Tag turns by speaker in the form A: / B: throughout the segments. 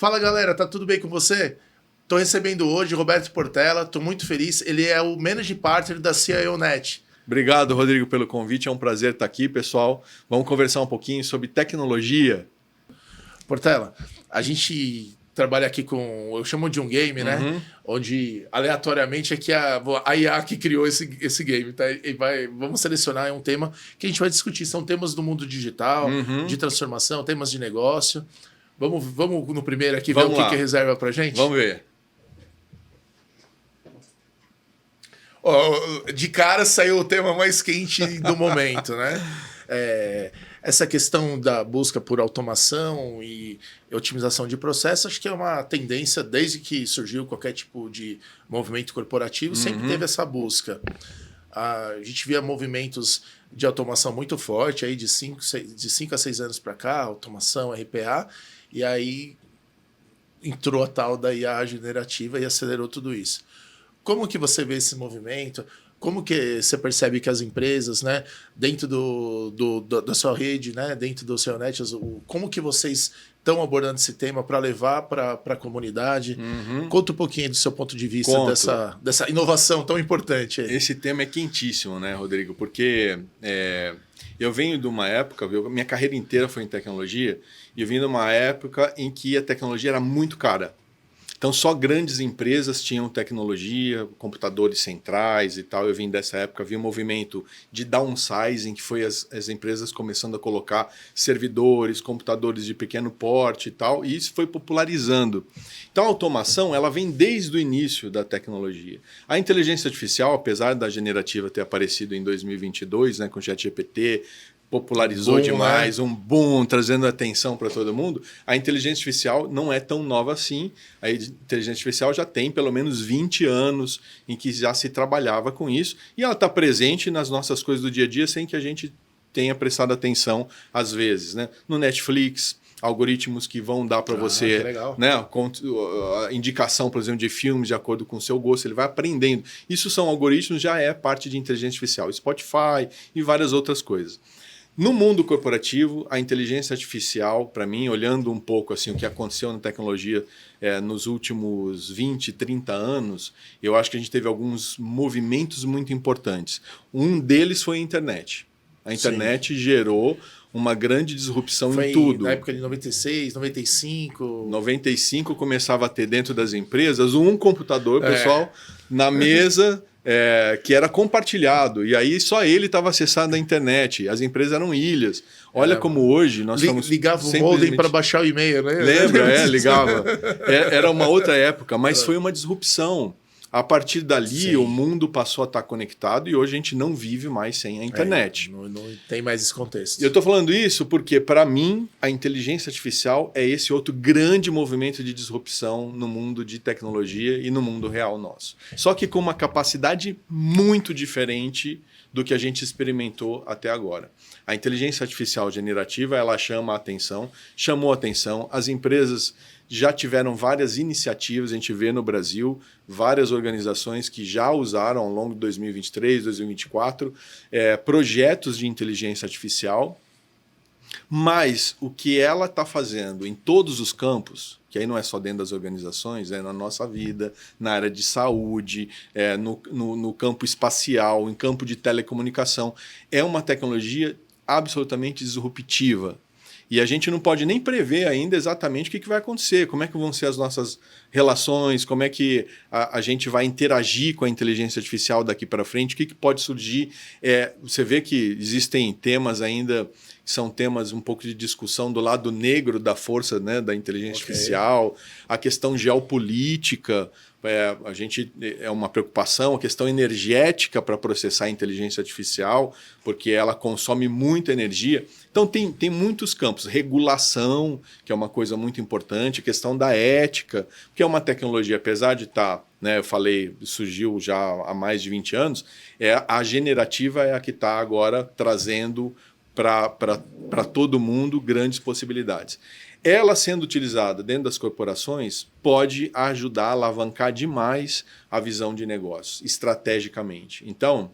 A: Fala galera, tá tudo bem com você? Tô recebendo hoje o Roberto Portela, tô muito feliz. Ele é o Managing Partner da CIONet.
B: Obrigado, Rodrigo, pelo convite. É um prazer estar aqui, pessoal. Vamos conversar um pouquinho sobre tecnologia.
A: Portela, a gente trabalha aqui com, eu chamo de um game, né? Onde aleatoriamente é que a IA que criou esse game, tá? Vamos selecionar um tema que a gente vai discutir. São temas do mundo digital, de transformação, temas de negócio. Vamos no primeiro aqui ver o que reserva pra gente?
B: Vamos ver.
A: De cara saiu o tema mais quente do momento, né? Essa questão da busca por automação e otimização de processos, acho que é uma tendência desde que surgiu qualquer tipo de movimento corporativo, sempre teve essa busca. A gente via movimentos de automação muito forte aí de 5 a 6 anos para cá, automação, RPA, e aí entrou a tal da IA generativa e acelerou tudo isso. Como que você vê esse movimento? Como que você percebe que as empresas, né, dentro da sua rede, né, dentro do CIONet, como que vocês estão abordando esse tema para levar para a comunidade? Conta um pouquinho do seu ponto de vista dessa inovação tão importante aí.
B: Esse tema é quentíssimo, né, Rodrigo? Porque eu venho de uma época, minha carreira inteira foi em tecnologia, e eu vim de uma época em que a tecnologia era muito cara. Então, só grandes empresas tinham tecnologia, computadores centrais e tal. Eu vim dessa época, vi um movimento de downsizing, que foi as empresas começando a colocar servidores, computadores de pequeno porte e tal, e isso foi popularizando. Então, a automação ela vem desde o início da tecnologia. A inteligência artificial, apesar da generativa ter aparecido em 2022, né, com o ChatGPT, popularizou demais, um boom, trazendo atenção para todo mundo. A inteligência artificial não é tão nova assim. A inteligência artificial já tem pelo menos 20 anos em que já se trabalhava com isso, e ela está presente nas nossas coisas do dia a dia sem que a gente tenha prestado atenção às vezes, né? No Netflix, algoritmos que vão dar para você, né, a indicação, por exemplo, de filmes de acordo com o seu gosto, ele vai aprendendo. Isso são algoritmos, já é parte de inteligência artificial. Spotify e várias outras coisas. No mundo corporativo, a inteligência artificial, para mim, olhando um pouco assim, o que aconteceu na tecnologia nos últimos 20, 30 anos, eu acho que a gente teve alguns movimentos muito importantes. Um deles foi a internet. A internet gerou uma grande disrupção em tudo.
A: Na época de 96, 95...
B: 95 começava a ter dentro das empresas um computador, pessoal, na mesa... que era compartilhado, e aí só ele estava acessando a internet. As empresas eram ilhas. Olha como hoje nós estamos...
A: Ligava o modem para baixar o e-mail, né?
B: Lembra? Ligava. Era uma outra época, mas foi uma disrupção. A partir dali, o mundo passou a estar conectado e hoje a gente não vive mais sem a internet.
A: Não tem mais esse contexto.
B: Eu estou falando isso porque, para mim, a inteligência artificial é esse outro grande movimento de disrupção no mundo de tecnologia e no mundo real nosso. Só que com uma capacidade muito diferente do que a gente experimentou até agora. A inteligência artificial generativa, ela chamou a atenção, as empresas já tiveram várias iniciativas, a gente vê no Brasil várias organizações que já usaram ao longo de 2023, 2024, projetos de inteligência artificial, mas o que ela está fazendo em todos os campos, que aí não é só dentro das organizações, é na nossa vida, na área de saúde, no campo espacial, em campo de telecomunicação, é uma tecnologia absolutamente disruptiva. E a gente não pode nem prever ainda exatamente o que vai acontecer, como é que vão ser as nossas relações, como é que a gente vai interagir com a inteligência artificial daqui para frente, o que pode surgir. Você vê que existem temas ainda, que são temas um pouco de discussão do lado negro da força, né, da inteligência artificial, a questão geopolítica, a gente é uma preocupação, a questão energética para processar a inteligência artificial, porque ela consome muita energia. Então tem muitos campos. Regulação, que é uma coisa muito importante, questão da ética, que é uma tecnologia, apesar de estar, né, eu falei, surgiu já há mais de 20 anos, a generativa é a que está agora trazendo para todo mundo grandes possibilidades. Ela sendo utilizada dentro das corporações pode ajudar a alavancar demais a visão de negócios, estrategicamente. Então,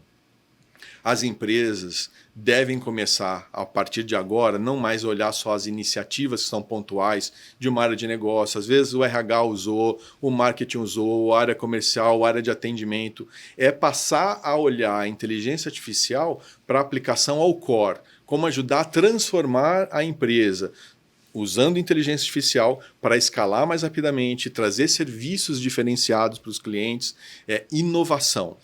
B: As empresas devem começar, a partir de agora, não mais olhar só as iniciativas que são pontuais de uma área de negócio. Às vezes o RH usou, o marketing usou, a área comercial, a área de atendimento. É passar a olhar a inteligência artificial para aplicação ao core, como ajudar a transformar a empresa, usando inteligência artificial para escalar mais rapidamente, trazer serviços diferenciados para os clientes, é inovação.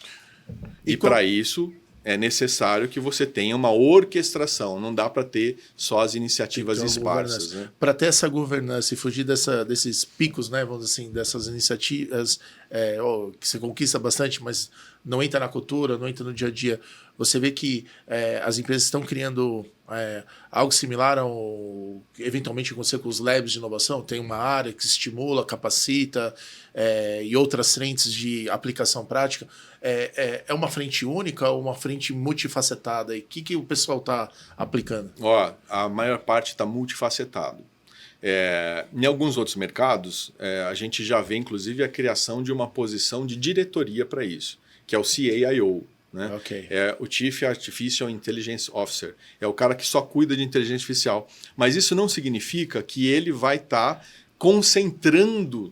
B: E para isso é necessário que você tenha uma orquestração, não dá para ter só as iniciativas esparsas. Né?
A: Para ter essa governança e fugir desses picos, né, vamos dizer assim, dessas iniciativas que você conquista bastante, mas não entra na cultura, não entra no dia a dia, você vê que as empresas estão criando algo similar ao que eventualmente aconteceu com os labs de inovação. Tem uma área que estimula, capacita e outras frentes de aplicação prática. É uma frente única ou uma frente multifacetada? E o que o pessoal está aplicando?
B: A maior parte está multifacetado. Em alguns outros mercados, a gente já vê, inclusive, a criação de uma posição de diretoria para isso, que é o CAIO. Né?
A: Okay.
B: É o Chief Artificial Intelligence Officer. É o cara que só cuida de inteligência artificial. Mas isso não significa que ele vai estar concentrando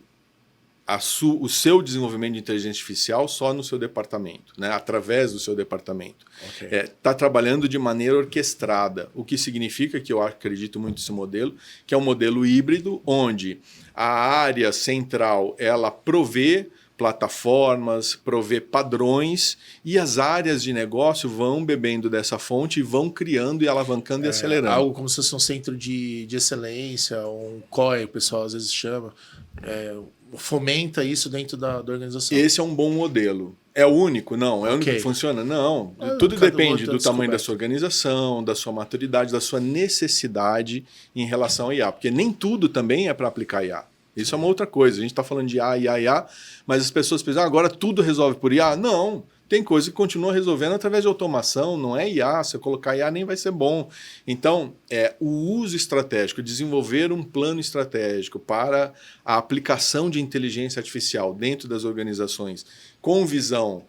B: o seu desenvolvimento de inteligência artificial só no seu departamento, né? Através do seu departamento. Está trabalhando de maneira orquestrada, o que significa que eu acredito muito nesse modelo, que é um modelo híbrido, onde a área central ela provê plataformas, provê padrões e as áreas de negócio vão bebendo dessa fonte e vão criando e alavancando e acelerando.
A: Algo como se fosse um centro de excelência, um COE, o pessoal às vezes chama, fomenta isso dentro da organização.
B: Esse é um bom modelo. É o único? Não. É o único que funciona? Não. Tudo depende do tamanho da sua organização, da sua maturidade, da sua necessidade em relação a IA, porque nem tudo também é para aplicar IA. Isso é uma outra coisa. A gente está falando de IA, mas as pessoas pensam, agora tudo resolve por IA? Não. Tem coisa que continua resolvendo através de automação, não é IA. Se eu colocar IA nem vai ser bom. Então, o uso estratégico, desenvolver um plano estratégico para a aplicação de inteligência artificial dentro das organizações, com visão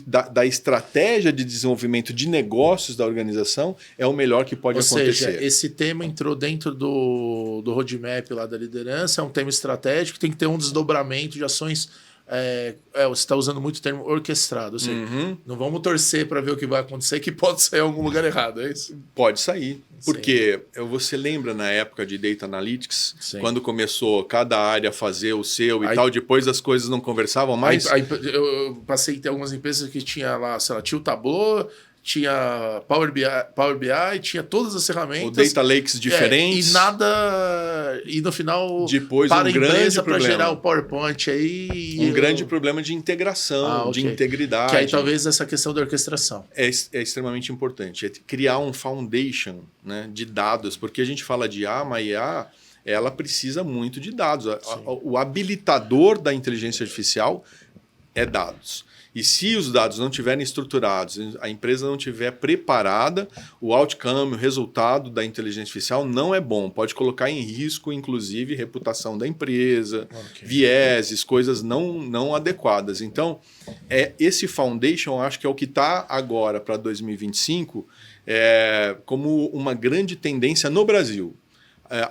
B: da estratégia de desenvolvimento de negócios da organização, é o melhor que pode acontecer.
A: Ou seja, esse tema entrou dentro do roadmap lá da liderança, é um tema estratégico, tem que ter um desdobramento de ações. Você está usando muito o termo orquestrado. Ou seja, não vamos torcer para ver o que vai acontecer, que pode sair em algum lugar errado, é isso?
B: Pode sair. Porque você lembra na época de Data Analytics, quando começou cada área a fazer o seu e tal, depois as coisas não conversavam mais?
A: Eu passei a ter algumas empresas que tinha lá, sei lá, tinha o Tableau, tinha Power BI, tinha todas as ferramentas.
B: O Data Lakes diferentes.
A: E no final
B: depois
A: para
B: a empresa
A: para gerar o PowerPoint aí.
B: Grande problema de integração, de integridade.
A: Que aí talvez essa questão da orquestração.
B: É extremamente importante. É criar um foundation, né, de dados, porque a gente fala de IA, mas IA ela precisa muito de dados. O habilitador da inteligência artificial é dados. E se os dados não estiverem estruturados, a empresa não estiver preparada, o outcome, o resultado da inteligência artificial não é bom. Pode colocar em risco, inclusive, reputação da empresa, vieses, coisas não adequadas. Então, esse foundation, acho que é o que está agora para 2025 como uma grande tendência no Brasil.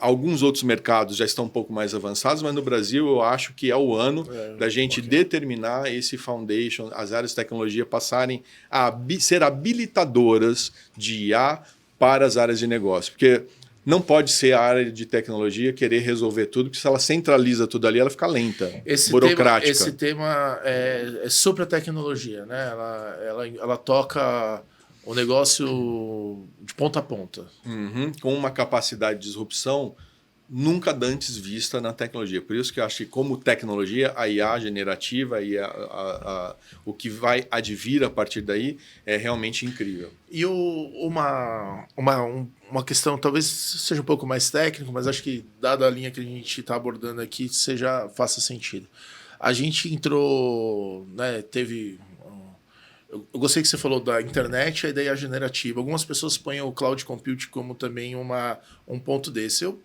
B: Alguns outros mercados já estão um pouco mais avançados, mas no Brasil eu acho que é o ano da gente determinar esse foundation, as áreas de tecnologia passarem a ser habilitadoras de IA para as áreas de negócio. Porque não pode ser a área de tecnologia querer resolver tudo, porque se ela centraliza tudo ali, ela fica lenta, burocrática.
A: Esse tema é sobre a tecnologia, né? Ela toca o negócio de ponta a ponta.
B: Com uma capacidade de disrupção nunca antes vista na tecnologia. Por isso que eu acho que, como tecnologia, a IA generativa e o que vai advir a partir daí é realmente incrível.
A: E uma questão, talvez seja um pouco mais técnica, mas acho que, dada a linha que a gente está abordando aqui, faça sentido. A gente entrou, né, teve... Eu gostei que você falou da internet, a ideia generativa. Algumas pessoas põem o cloud computing como também um ponto desse. Eu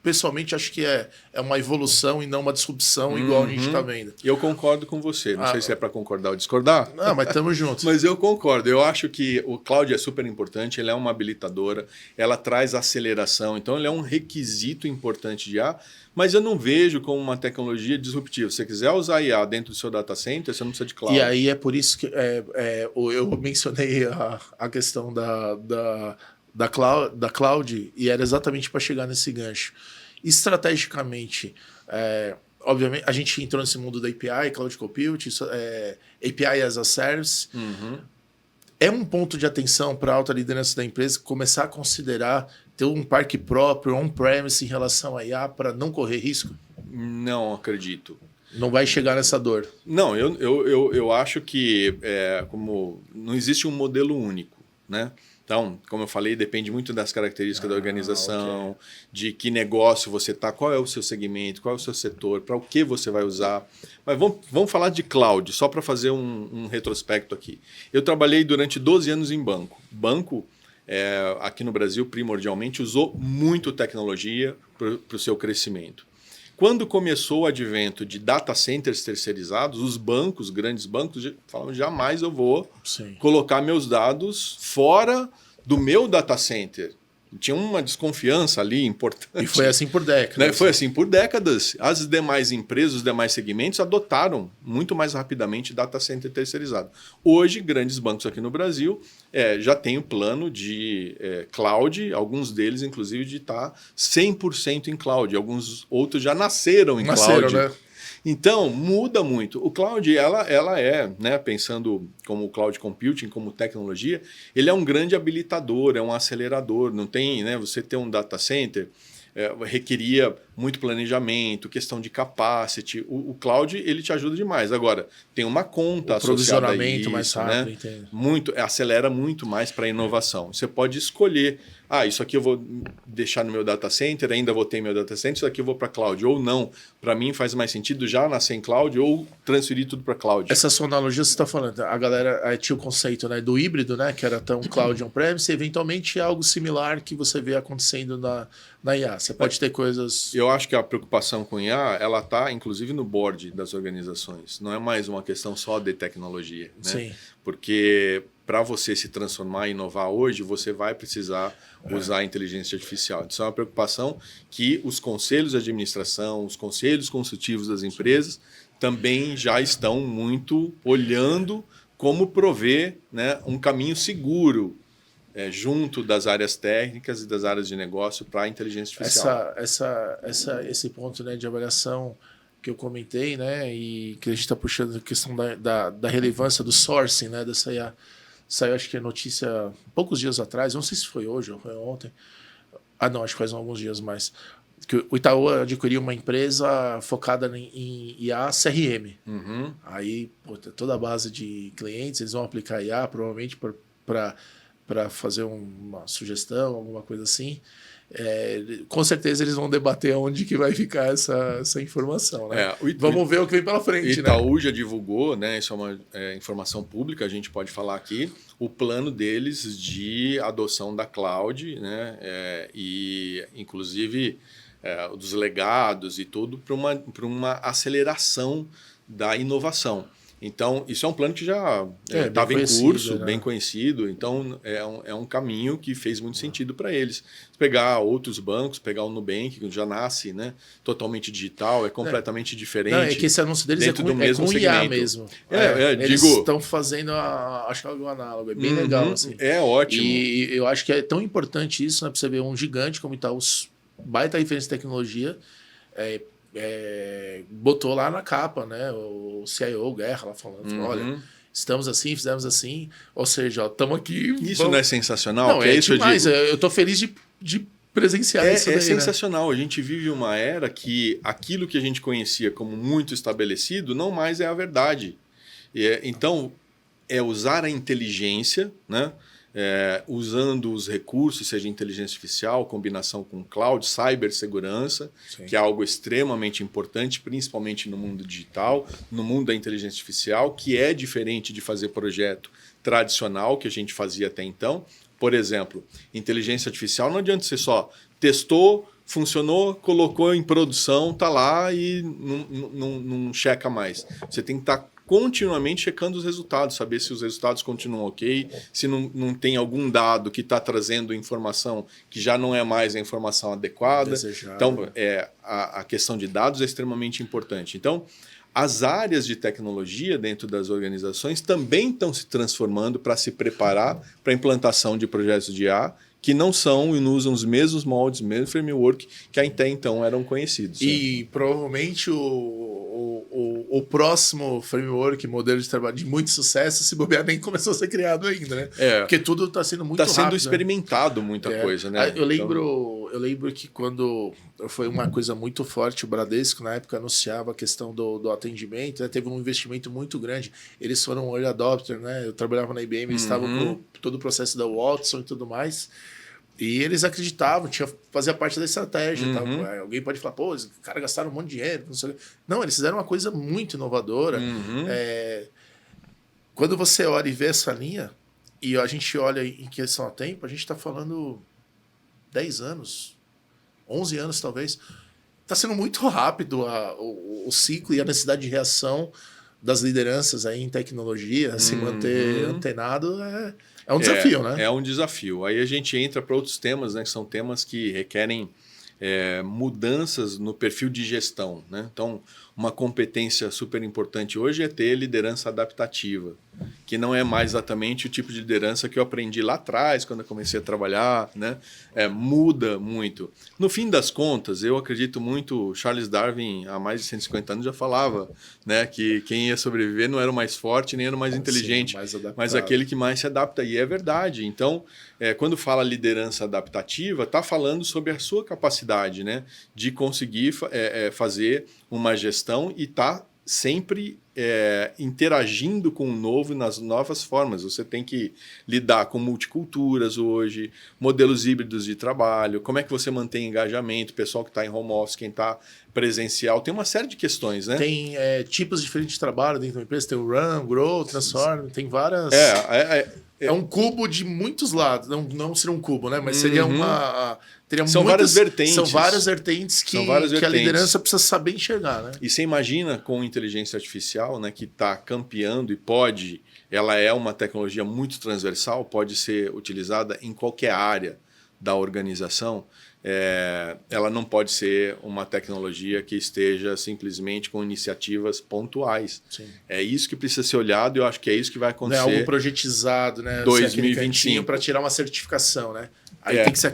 A: pessoalmente acho que é uma evolução e não uma disrupção igual a gente está vendo.
B: Eu concordo com você. Não sei se é para concordar ou discordar.
A: Não, mas estamos juntos.
B: Mas eu concordo. Eu acho que o cloud é super importante, ele é uma habilitadora, ela traz aceleração, então ele é um requisito importante de IA, mas eu não vejo como uma tecnologia disruptiva. Se você quiser usar IA dentro do seu data center, você não precisa de cloud.
A: E aí é por isso que eu mencionei a questão da cloud e era exatamente para chegar nesse gancho. Estrategicamente, obviamente, a gente entrou nesse mundo da API, Cloud Compute, API as a Service. É um ponto de atenção para a alta liderança da empresa começar a considerar ter um parque próprio, on-premise em relação a IA para não correr risco?
B: Não acredito.
A: Não vai chegar nessa dor?
B: Não, eu acho que como não existe um modelo único, né? Então, como eu falei, depende muito das características da organização, okay, de que negócio você está, qual é o seu segmento, qual é o seu setor, para o que você vai usar. Mas vamos falar de cloud, só para fazer um retrospecto aqui. Eu trabalhei durante 12 anos em banco. Banco, aqui no Brasil, primordialmente, usou muito tecnologia para o seu crescimento. Quando começou o advento de data centers terceirizados, os bancos, grandes bancos, falaram, jamais eu vou colocar meus dados fora do meu data center. Tinha uma desconfiança ali importante.
A: E foi assim por décadas.
B: Né? Foi assim por décadas. As demais empresas, os demais segmentos adotaram muito mais rapidamente data center terceirizado. Hoje, grandes bancos aqui no Brasil já têm o plano de cloud, alguns deles, inclusive, de estar 100% em cloud. Alguns outros já nasceram em cloud.
A: Né?
B: Então, muda muito. O cloud, ela é, né, pensando como o cloud computing, como tecnologia, ele é um grande habilitador, é um acelerador. Não tem, né, você ter um data center requeria muito planejamento, questão de capacity. O cloud, ele te ajuda demais. Agora, tem uma conta associada a isso,
A: mais rápido,
B: né?
A: Entendo.
B: Acelera muito mais para a inovação. Você pode escolher, isso aqui eu vou deixar no meu data center, ainda vou ter meu data center, isso aqui eu vou para cloud. Ou não, para mim faz mais sentido já nascer em cloud ou transferir tudo para cloud.
A: Essa sua analogia você está falando, a galera tinha o conceito, né, do híbrido, né, que era tão cloud on-premise, eventualmente é algo similar que você vê acontecendo na IA. Você pode ter coisas...
B: Eu acho que a preocupação com IA, ela está inclusive no board das organizações. Não é mais uma questão só de tecnologia. Né?
A: Sim.
B: Porque para você se transformar e inovar hoje, você vai precisar usar a inteligência artificial. Isso é uma preocupação que os conselhos de administração, os conselhos consultivos das empresas também já estão muito olhando como prover, né, um caminho seguro junto das áreas técnicas e das áreas de negócio para a inteligência artificial.
A: Esse ponto, né, de avaliação que eu comentei, né, e que a gente está puxando a questão da relevância do sourcing, né, dessa IA. Saiu, acho que a notícia poucos dias atrás, não sei se foi hoje ou foi ontem. Não, acho que faz alguns dias mais. Que o Itaú adquiriu uma empresa focada em IA CRM.
B: Uhum.
A: Aí, toda a base de clientes, eles vão aplicar IA, provavelmente para fazer uma sugestão, alguma coisa assim. Com certeza eles vão debater onde que vai ficar essa informação, né? Vamos ver o que vem pela frente.
B: Itaú já divulgou, né? Isso é uma informação pública, a gente pode falar aqui, o plano deles de adoção da cloud, né? E inclusive dos legados e tudo para uma aceleração da inovação. Então, isso é um plano que já estava em curso, né? Bem conhecido. Então, é um caminho que fez muito sentido para eles. Pegar outros bancos, pegar o Nubank, que já nasce, né, totalmente digital, completamente diferente.
A: Não, é que esse anúncio deles com IA mesmo. Eles estão fazendo, acho que algo análogo. É bem legal. Assim.
B: É ótimo.
A: E eu acho que é tão importante isso, né, para você ver um gigante como Itaú, baita referência de tecnologia, botou lá na capa, né, o CIO Guerra lá falando, olha, estamos assim, fizemos assim, ou seja, estamos aqui...
B: Isso não é sensacional?
A: Não, é demais, eu estou feliz de presenciar isso daí,
B: sensacional, né? A gente vive uma era que aquilo que a gente conhecia como muito estabelecido não mais é a verdade. Então, usar a inteligência, né? Usando os recursos, seja inteligência artificial, combinação com cloud, cibersegurança, que é algo extremamente importante, principalmente no mundo digital, no mundo da inteligência artificial, que é diferente de fazer projeto tradicional que a gente fazia até então. Por exemplo, inteligência artificial não adianta você só testou, funcionou, colocou em produção, tá lá e não checa mais. Você tem que estar continuamente checando os resultados, saber se os resultados continuam ok, se não tem algum dado que está trazendo informação que já não é mais a informação adequada.
A: Desejado.
B: Então, a questão de dados é extremamente importante. Então, as áreas de tecnologia dentro das organizações também estão se transformando para se preparar para a implantação de projetos de IA que não são e não usam os mesmos moldes, o mesmo framework que até então eram conhecidos.
A: E provavelmente o próximo framework, modelo de trabalho de muito sucesso, se bobear, nem começou a ser criado ainda, né? Porque tudo está sendo muito rápido.
B: Está sendo experimentado muita coisa, né?
A: Eu lembro que quando foi uma coisa muito forte, o Bradesco, na época, anunciava a questão do atendimento, né? Teve um investimento muito grande. Eles foram early adopter, né? Eu trabalhava na IBM, eles estavam com todo o processo da Watson e tudo mais. E eles acreditavam, fazia parte da estratégia. Tá? Alguém pode falar, pô, os caras gastaram um monte de dinheiro. Não sei o quê. Não, eles fizeram uma coisa muito inovadora. Quando você olha e vê essa linha, e a gente olha em questão a tempo, a gente está falando 10 anos, 11 anos talvez. Está sendo muito rápido o ciclo e a necessidade de reação das lideranças aí em tecnologia, se manter antenado é um desafio, né?
B: É um desafio. Aí a gente entra para outros temas, né? Que são temas que requerem mudanças no perfil de gestão, né? Então, uma competência super importante hoje é ter liderança adaptativa, que não é mais exatamente o tipo de liderança que eu aprendi lá atrás, quando eu comecei a trabalhar, né? Muda muito. No fim das contas, eu acredito muito, Charles Darwin, há mais de 150 anos, já falava, né, que quem ia sobreviver não era o mais forte, nem era o mais inteligente, mas aquele que mais se adapta. E é verdade. Então, quando fala liderança adaptativa, está falando sobre a sua capacidade, né, de conseguir fazer uma gestão e estar sempre interagindo com o novo nas novas formas. Você tem que lidar com multiculturas hoje, modelos híbridos de trabalho, como é que você mantém engajamento, pessoal que está em home office, quem está presencial, tem uma série de questões, né?
A: Tem tipos diferentes de trabalho dentro da empresa, tem o Run, Grow, Transform, tem várias... É um cubo de muitos lados, não seria um cubo, né? Mas seria uma...
B: São várias vertentes.
A: São várias vertentes que a liderança precisa saber enxergar, né?
B: E você imagina com inteligência artificial, né, que está campeando e ela é uma tecnologia muito transversal, pode ser utilizada em qualquer área da organização. Ela não pode ser uma tecnologia que esteja simplesmente com iniciativas pontuais. Sim.
A: É
B: isso que precisa ser olhado e eu acho que é isso que vai acontecer.
A: Não é algo projetizado, né?
B: 2025
A: para tirar uma certificação, né? Aí tem que ser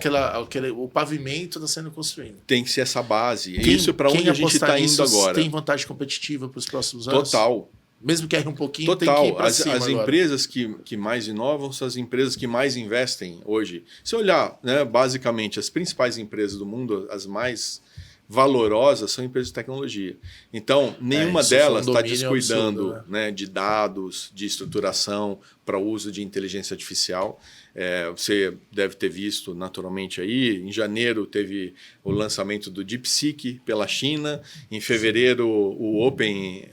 A: o pavimento está sendo construído.
B: Tem que ser essa base. Isso para onde a gente está indo agora.
A: Tem vantagem competitiva para os próximos anos?
B: Total.
A: Mesmo que erre um pouquinho,
B: Total.
A: Tem que ir para cima
B: as empresas que mais inovam são as empresas que mais investem hoje. Se olhar, né, basicamente, as principais empresas do mundo, as mais valorosas, são empresas de tecnologia. Então, nenhuma delas está descuidando
A: absurdo,
B: né, de dados, de estruturação para o uso de inteligência artificial. Você deve ter visto naturalmente aí, em janeiro teve o lançamento do DeepSeek pela China, em fevereiro o Open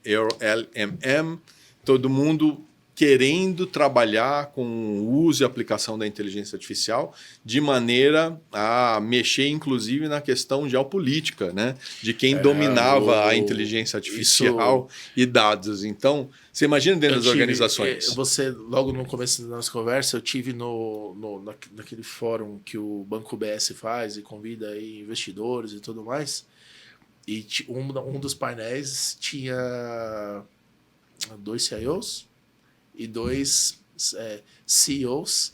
B: LLM, todo mundo querendo trabalhar com o uso e aplicação da inteligência artificial de maneira a mexer, inclusive, na questão geopolítica, né? De quem dominava a inteligência artificial e dados. Então, você imagina dentro das organizações.
A: Logo no começo da nossa conversa, eu tive naquele fórum que o Banco BS faz e convida aí investidores e tudo mais. E um dos painéis tinha 2 CIOs e 2 CEOs.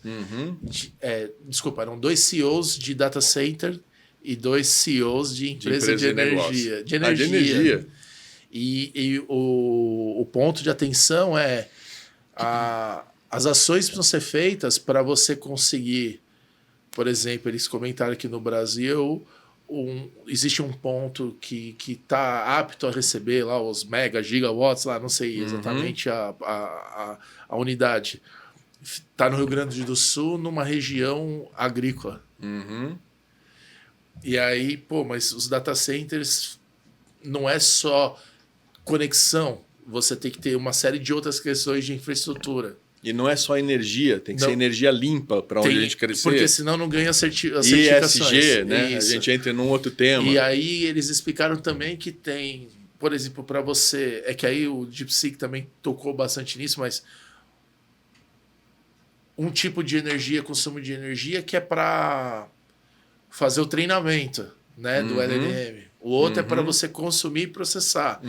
A: Desculpa, eram 2 CEOs de data center e 2 CEOs de empresa de energia. De energia. E o ponto de atenção as ações precisam ser feitas para você conseguir, por exemplo, eles comentaram aqui no Brasil, existe um ponto que está apto a receber lá os mega, gigawatts, lá, não sei exatamente a unidade. Está no Rio Grande do Sul, numa região agrícola. E aí, mas os data centers não é só conexão, você tem que ter uma série de outras questões de infraestrutura.
B: E não é só energia, tem que ser energia limpa para onde a gente crescer.
A: Porque senão não ganha as certificações.
B: ESG, né? A gente entra num outro tema.
A: E aí eles explicaram também que tem, por exemplo, para você... É que aí o DeepSeek também tocou bastante nisso, mas um tipo de energia, consumo de energia, que é para fazer o treinamento, né, do LLM. O outro é para você consumir e processar.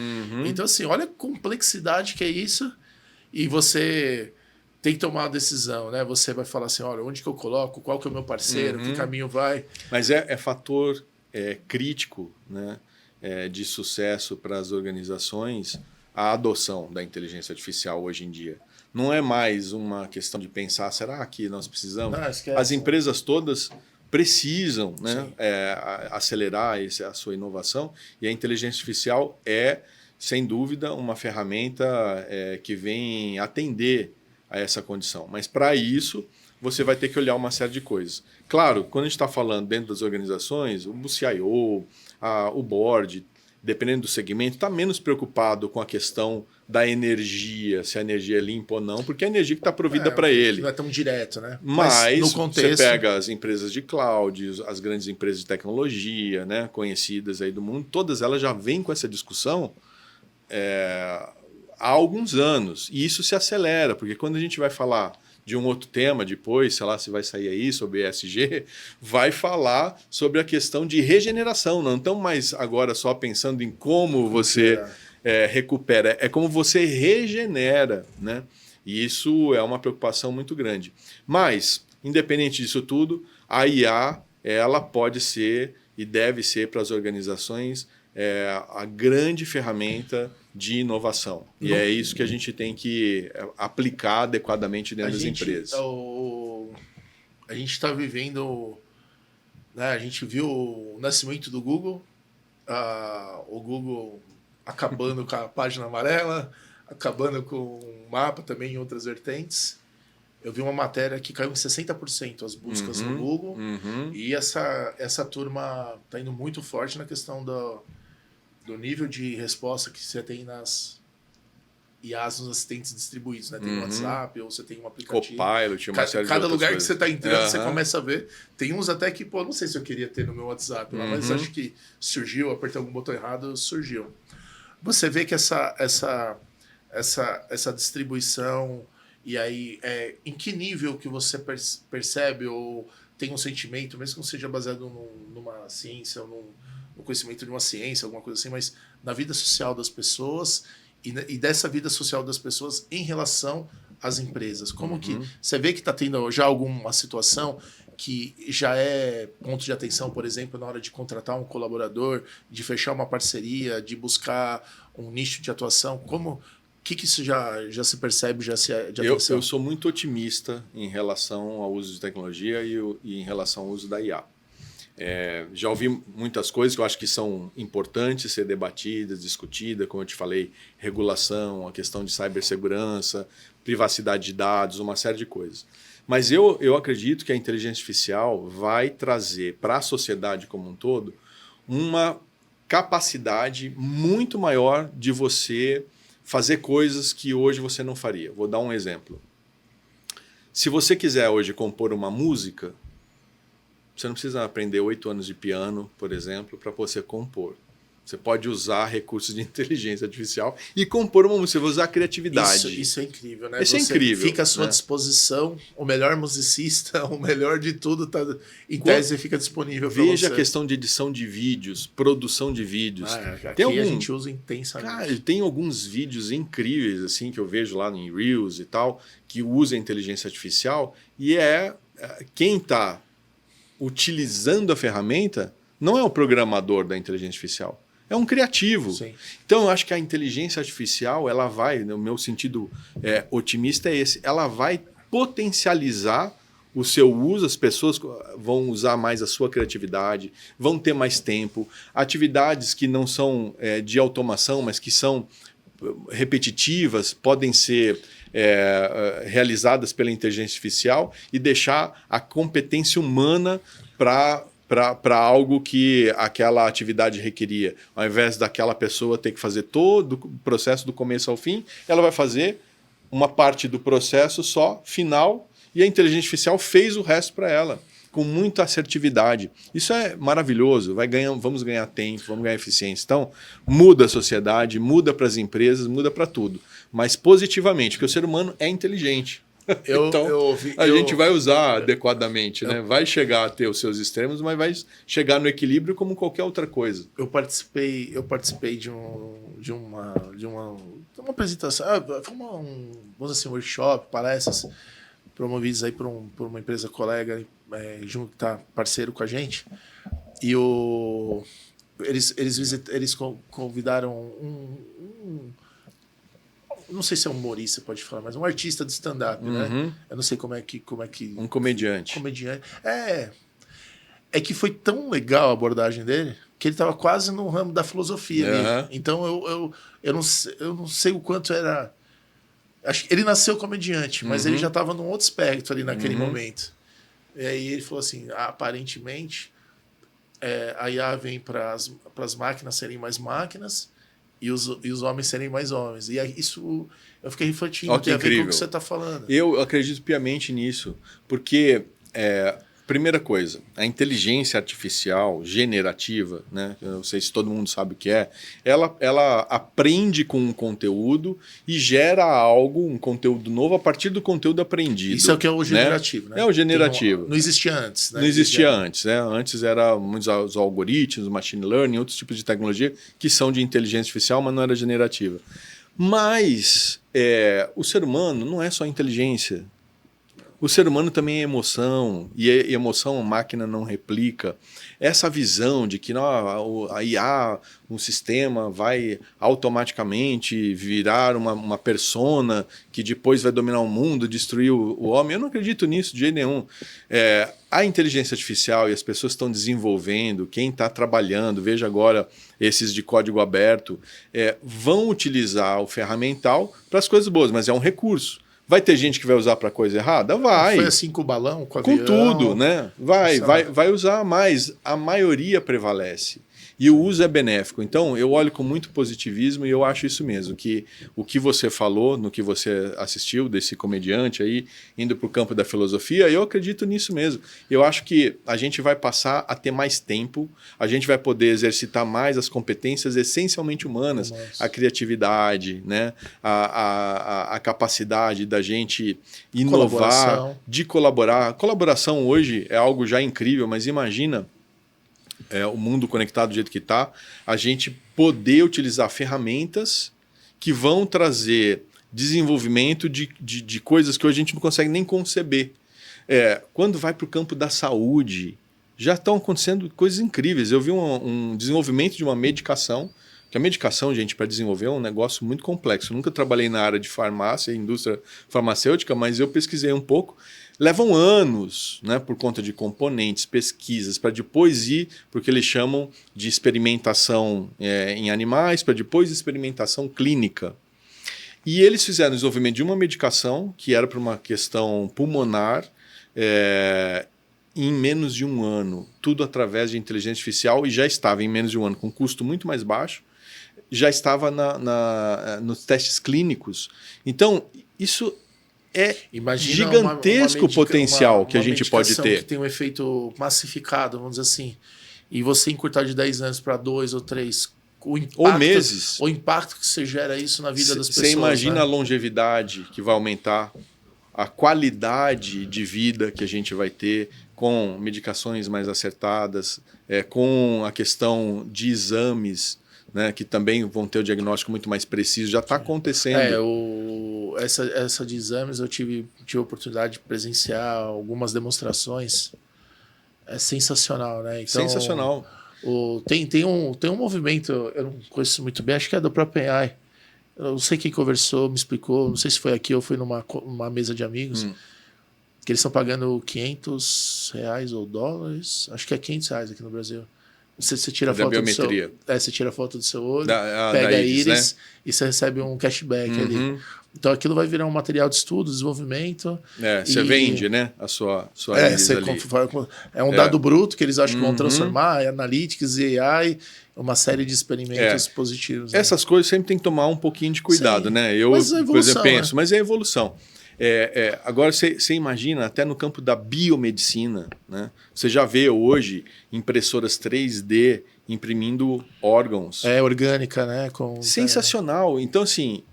A: Então, assim, olha a complexidade que é isso. E você tem que tomar uma decisão, né? Você vai falar assim, olha, onde que eu coloco? Qual que é o meu parceiro? Que caminho vai?
B: Mas é fator crítico, né, de sucesso para as organizações a adoção da inteligência artificial hoje em dia. Não é mais uma questão de pensar, será que nós precisamos? As empresas todas precisam, né, acelerar a sua inovação, e a inteligência artificial é, sem dúvida, uma ferramenta que vem atender a essa condição. Mas, para isso, você vai ter que olhar uma série de coisas. Claro, quando a gente está falando dentro das organizações, o CIO, o board, dependendo do segmento, está menos preocupado com a questão da energia, se a energia é limpa ou não, porque a energia que está provida para ele.
A: Não é tão direto, né?
B: Mas
A: no contexto...
B: você pega as empresas de cloud, as grandes empresas de tecnologia, né, conhecidas aí do mundo, todas elas já vêm com essa discussão há alguns anos. E isso se acelera, porque quando a gente vai falar de um outro tema depois, sei lá se vai sair aí sobre ESG, vai falar sobre a questão de regeneração. Não estão mais agora só pensando em como você recupera, é como você regenera, né? E isso é uma preocupação muito grande. Mas, independente disso tudo, a IA ela pode ser e deve ser para as organizações a grande ferramenta de inovação. E é isso que a gente tem que aplicar adequadamente dentro das empresas.
A: A gente está vivendo... Né, a gente viu o nascimento do Google, o Google acabando com a página amarela, acabando com o mapa também em outras vertentes. Eu vi uma matéria que caiu em 60% as buscas no Google, e essa turma está indo muito forte na questão do nível de resposta que você tem nas IAs, nos assistentes distribuídos, né? Tem um WhatsApp, ou você tem um aplicativo.
B: Copilot, uma série de
A: cada lugar
B: coisas.
A: Que você está entrando, você começa a ver. Tem uns até que, não sei se eu queria ter no meu WhatsApp lá, mas acho que surgiu, apertei algum botão errado, surgiu. Você vê que essa distribuição, e aí, em que nível que você percebe ou tem um sentimento, mesmo que não seja baseado numa ciência ou no conhecimento de uma ciência, alguma coisa assim, mas na vida social das pessoas e dessa vida social das pessoas em relação às empresas. Como que você vê que está tendo já alguma situação que já é ponto de atenção, por exemplo, na hora de contratar um colaborador, de fechar uma parceria, de buscar um nicho de atuação? O que isso já se percebe, já se de atenção?
B: Eu sou muito otimista em relação ao uso de tecnologia e em relação ao uso da IA. Já ouvi muitas coisas que eu acho que são importantes ser debatidas, discutidas, como eu te falei, regulação, a questão de cibersegurança, privacidade de dados, uma série de coisas. Mas eu acredito que a inteligência artificial vai trazer para a sociedade como um todo uma capacidade muito maior de você fazer coisas que hoje você não faria. Vou dar um exemplo. Se você quiser hoje compor uma música, você não precisa aprender 8 anos de piano, por exemplo, para você compor. Você pode usar recursos de inteligência artificial e compor uma música. Você vai usar a criatividade.
A: Isso é incrível, né?
B: Isso é incrível.
A: Fica à sua disposição, o melhor musicista, o melhor de tudo, em tese fica disponível para você.
B: Veja a questão de edição de vídeos, produção de vídeos.
A: Aqui a gente usa intensamente.
B: Cara, tem alguns vídeos incríveis assim que eu vejo lá em Reels e tal, que usa a inteligência artificial, e quem está utilizando a ferramenta não é o programador da inteligência artificial. É um criativo.
A: Sim.
B: Então, eu acho que a inteligência artificial, ela vai, no meu sentido otimista é esse, ela vai potencializar o seu uso, as pessoas vão usar mais a sua criatividade, vão ter mais tempo. Atividades que não são de automação, mas que são repetitivas, podem ser realizadas pela inteligência artificial e deixar a competência humana para algo que aquela atividade requeria. Ao invés daquela pessoa ter que fazer todo o processo do começo ao fim, ela vai fazer uma parte do processo só, final, e a inteligência artificial fez o resto para ela, com muita assertividade. Isso é maravilhoso, vamos ganhar tempo, vamos ganhar eficiência. Então, muda a sociedade, muda para as empresas, muda para tudo, mas positivamente, porque o ser humano é inteligente. Então, a gente vai usar adequadamente, né? Vai chegar a ter os seus extremos, mas vai chegar no equilíbrio como qualquer outra coisa.
A: Eu participei de uma apresentação, foi vamos dizer assim, workshop, palestras promovidos aí por uma empresa colega, junto que está parceiro com a gente. E eles convidaram não sei se é um humorista, pode falar, mas um artista de stand-up, né? Eu não sei como é que...
B: Um comediante.
A: Comediante. É que foi tão legal a abordagem dele que ele estava quase no ramo da filosofia ali. Então eu não sei o quanto era... Acho que ele nasceu comediante, mas ele já estava num outro espectro ali naquele momento. E aí ele falou assim, aparentemente a IA vem para as máquinas serem mais máquinas e os homens serem mais homens. E aí, isso eu fiquei refletindo, tem a ver com o que você está falando.
B: Eu acredito piamente nisso, porque, primeira coisa, a inteligência artificial generativa, né, eu não sei se todo mundo sabe o que é, ela aprende com um conteúdo e gera um conteúdo novo a partir do conteúdo aprendido.
A: Isso é o que é o generativo, né?
B: É o generativo.
A: Não existia antes, né?
B: Não existia antes, né? Antes era muitos os algoritmos, machine learning, outros tipos de tecnologia que são de inteligência artificial, mas não era generativa. Mas o ser humano não é só inteligência. O ser humano também é emoção, e emoção a máquina não replica. Essa visão de que a IA, um sistema, vai automaticamente virar uma persona que depois vai dominar o mundo, destruir o homem, eu não acredito nisso de jeito nenhum. A inteligência artificial e as pessoas estão desenvolvendo, quem está trabalhando, veja agora esses de código aberto, vão utilizar o ferramental para as coisas boas, mas é um recurso. Vai ter gente que vai usar para coisa errada? Vai.
A: Foi assim com o balão, com o avião.
B: Com tudo, né? Vai usar, mas a maioria prevalece. E o uso é benéfico. Então, eu olho com muito positivismo e eu acho isso mesmo, que o que você falou, no que você assistiu desse comediante aí, indo para o campo da filosofia, eu acredito nisso mesmo. Eu acho que a gente vai passar a ter mais tempo, a gente vai poder exercitar mais as competências essencialmente humanas, a criatividade, né? a capacidade da gente inovar, de colaborar. Colaboração hoje é algo já incrível, mas imagina... o mundo conectado do jeito que está, a gente poder utilizar ferramentas que vão trazer desenvolvimento de coisas que hoje a gente não consegue nem conceber. Quando vai para o campo da saúde, já estão acontecendo coisas incríveis. Eu vi um desenvolvimento de uma medicação, que a medicação, gente, para desenvolver é um negócio muito complexo. Eu nunca trabalhei na área de farmácia, indústria farmacêutica, mas eu pesquisei um pouco. Levam anos, né, por conta de componentes, pesquisas, para depois ir para o que eles chamam de experimentação em animais, para depois experimentação clínica. E eles fizeram o desenvolvimento de uma medicação que era para uma questão pulmonar em menos de um ano, tudo através de inteligência artificial, e já estava em menos de um ano, com custo muito mais baixo, já estava nos testes clínicos. Então, isso...
A: Imagina
B: gigantesco o potencial que a gente pode ter.
A: Que tem um efeito massificado, vamos dizer assim, e você encurtar de 10 anos para 2 ou 3,
B: ou meses.
A: O impacto que você gera isso na vida das pessoas.
B: Você imagina, né? A longevidade que vai aumentar, a qualidade de vida que a gente vai ter com medicações mais acertadas, com a questão de exames, né, que também vão ter o diagnóstico muito mais preciso, já está acontecendo.
A: Essa de exames eu tive a oportunidade de presenciar algumas demonstrações. É sensacional, né? Então,
B: sensacional.
A: Tem um movimento, eu não conheço muito bem, acho que é do próprio AI. Eu não sei quem conversou, me explicou, não sei se foi aqui ou foi numa mesa de amigos, que eles estão pagando R$500 ou dólares, acho que é R$500 aqui no Brasil, Você tira
B: Da
A: foto
B: biometria.
A: você tira a foto do seu olho,
B: Da
A: pega a
B: íris,
A: íris,
B: né?
A: e você recebe um cashback ali. Então aquilo vai virar um material de estudo, desenvolvimento.
B: Você vende, né? A sua íris
A: você
B: ali.
A: é um dado bruto que eles acham que vão transformar, Analytics e AI, uma série de experimentos positivos. Né?
B: Essas coisas sempre tem que tomar um pouquinho de cuidado,
A: Sim.
B: né? Eu,
A: Mas é evolução,
B: por exemplo, penso,
A: né?
B: mas é evolução. Agora, você imagina, até no campo da biomedicina, né? Você já vê hoje impressoras 3D imprimindo órgãos.
A: É orgânica, né?
B: Sensacional. Então, assim,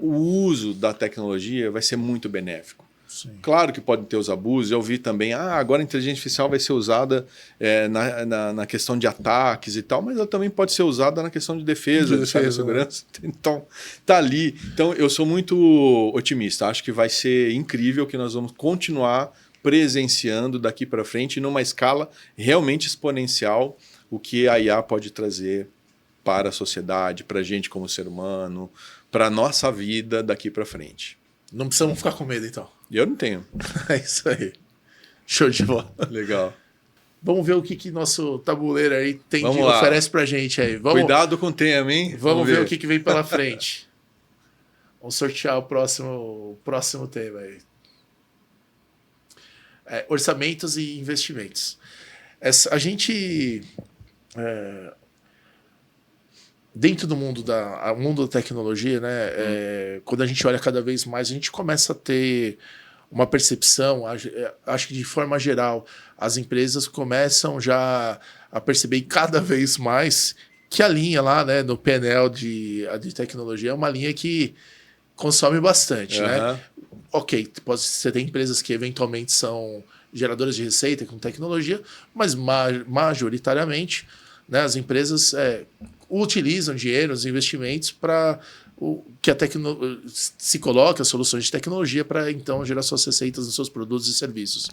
B: o uso da tecnologia vai ser muito benéfico.
A: Sim.
B: Claro que podem ter os abusos. Eu vi também, agora a inteligência artificial vai ser usada na questão de ataques e tal, mas ela também pode ser usada na questão de defesa, segurança. Né? Então, tá ali. Então, eu sou muito otimista. Acho que vai ser incrível, que nós vamos continuar presenciando daqui para frente numa escala realmente exponencial o que a IA pode trazer para a sociedade, para a gente como ser humano, para a nossa vida daqui para frente.
A: Não precisamos ficar com medo, então.
B: Eu não tenho.
A: É isso aí. Show de bola.
B: Legal.
A: Vamos ver o que nosso tabuleiro aí oferece pra gente aí.
B: Cuidado com o tema, hein?
A: Vamos ver o que vem pela frente. Vamos sortear o próximo tema aí. Orçamentos e investimentos. A gente... dentro do mundo da tecnologia, né, quando a gente olha cada vez mais, a gente começa a ter uma percepção, acho que de forma geral, as empresas começam já a perceber cada vez mais que a linha lá, né, no painel de tecnologia é uma linha que consome bastante. Né? Ok, você tem empresas que eventualmente são geradoras de receita com tecnologia, mas majoritariamente, né, as empresas utilizam dinheiro, os investimentos para que se coloque as soluções de tecnologia para então gerar suas receitas nos seus produtos e serviços.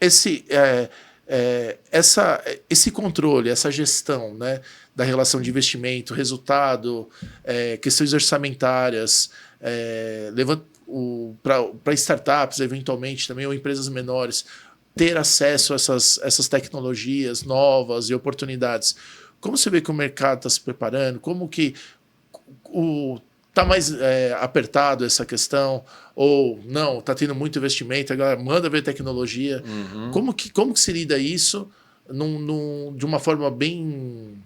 A: Esse controle, essa gestão, né, da relação de investimento, resultado, questões orçamentárias, para startups, eventualmente, também, ou empresas menores, ter acesso a essas tecnologias novas e oportunidades. Como você vê que o mercado está se preparando? Como que está mais apertado essa questão? Ou não, está tendo muito investimento, a galera manda ver tecnologia. Como que se lida isso de uma forma bem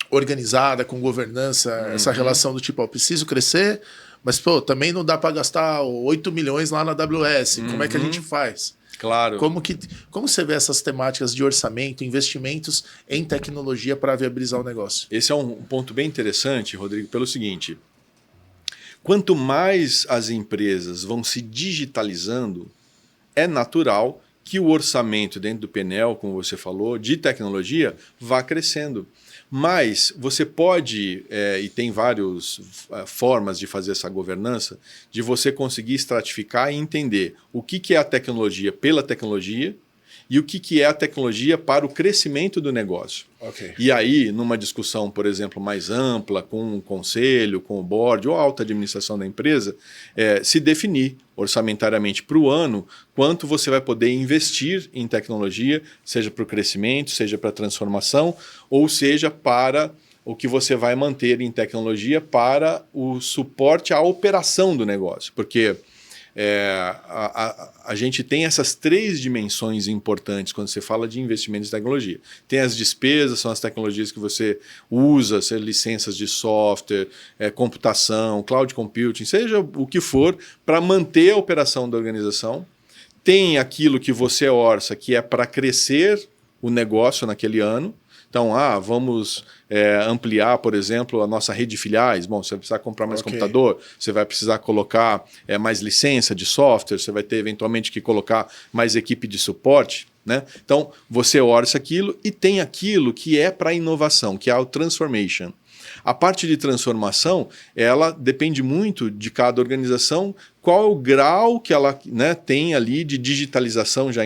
A: organizada, com governança, essa relação do tipo, preciso crescer, mas também não dá para gastar 8 milhões lá na AWS. Como é que a gente faz?
B: Claro.
A: Como você vê essas temáticas de orçamento, investimentos em tecnologia para viabilizar o negócio?
B: Esse é um ponto bem interessante, Rodrigo, pelo seguinte: quanto mais as empresas vão se digitalizando, é natural que o orçamento dentro do painel, como você falou, de tecnologia, vá crescendo. Mas você pode, e tem várias formas de fazer essa governança, de você conseguir estratificar e entender o que é a tecnologia pela tecnologia e o que é a tecnologia para o crescimento do negócio.
A: Okay.
B: E aí, numa discussão, por exemplo, mais ampla, com o conselho, com o board ou a alta administração da empresa, se definir orçamentariamente para o ano quanto você vai poder investir em tecnologia, seja para o crescimento, seja para a transformação, ou seja para o que você vai manter em tecnologia para o suporte à operação do negócio. Porque a gente tem essas 3 dimensões importantes quando você fala de investimentos em tecnologia. Tem as despesas, são as tecnologias que você usa, seja licenças de software, computação, cloud computing, seja o que for, para manter a operação da organização. Tem aquilo que você orça, que é para crescer o negócio naquele ano. Então, vamos ampliar, por exemplo, a nossa rede de filiais. Bom, você vai precisar comprar mais computador, você vai precisar colocar mais licença de software, você vai ter eventualmente que colocar mais equipe de suporte. Né? Então, você orça aquilo e tem aquilo que é para inovação, que é o transformation. A parte de transformação, ela depende muito de cada organização, qual é o grau que ela, né, tem ali de digitalização já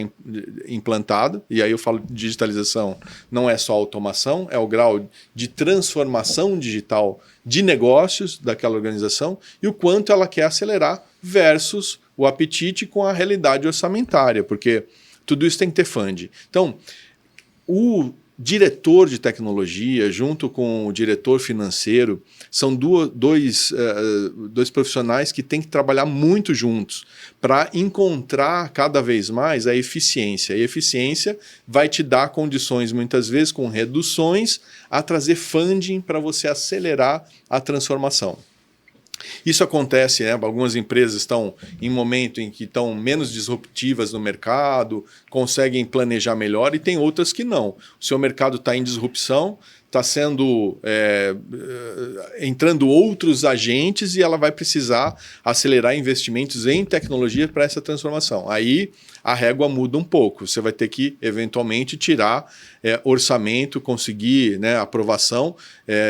B: implantada. E aí eu falo de digitalização, não é só automação, é o grau de transformação digital de negócios daquela organização e o quanto ela quer acelerar versus o apetite com a realidade orçamentária, porque tudo isso tem que ter funding. Então, diretor de tecnologia, junto com o diretor financeiro, são dois profissionais que têm que trabalhar muito juntos para encontrar cada vez mais a eficiência. E a eficiência vai te dar condições, muitas vezes, com reduções, a trazer funding para você acelerar a transformação. Isso acontece, né? Algumas empresas estão em um momento em que estão menos disruptivas no mercado, conseguem planejar melhor, e tem outras que não. O seu mercado está em disrupção, está sendo entrando outros agentes e ela vai precisar acelerar investimentos em tecnologia para essa transformação. Aí a régua muda um pouco. Você vai ter que, eventualmente, tirar orçamento, conseguir, né, aprovação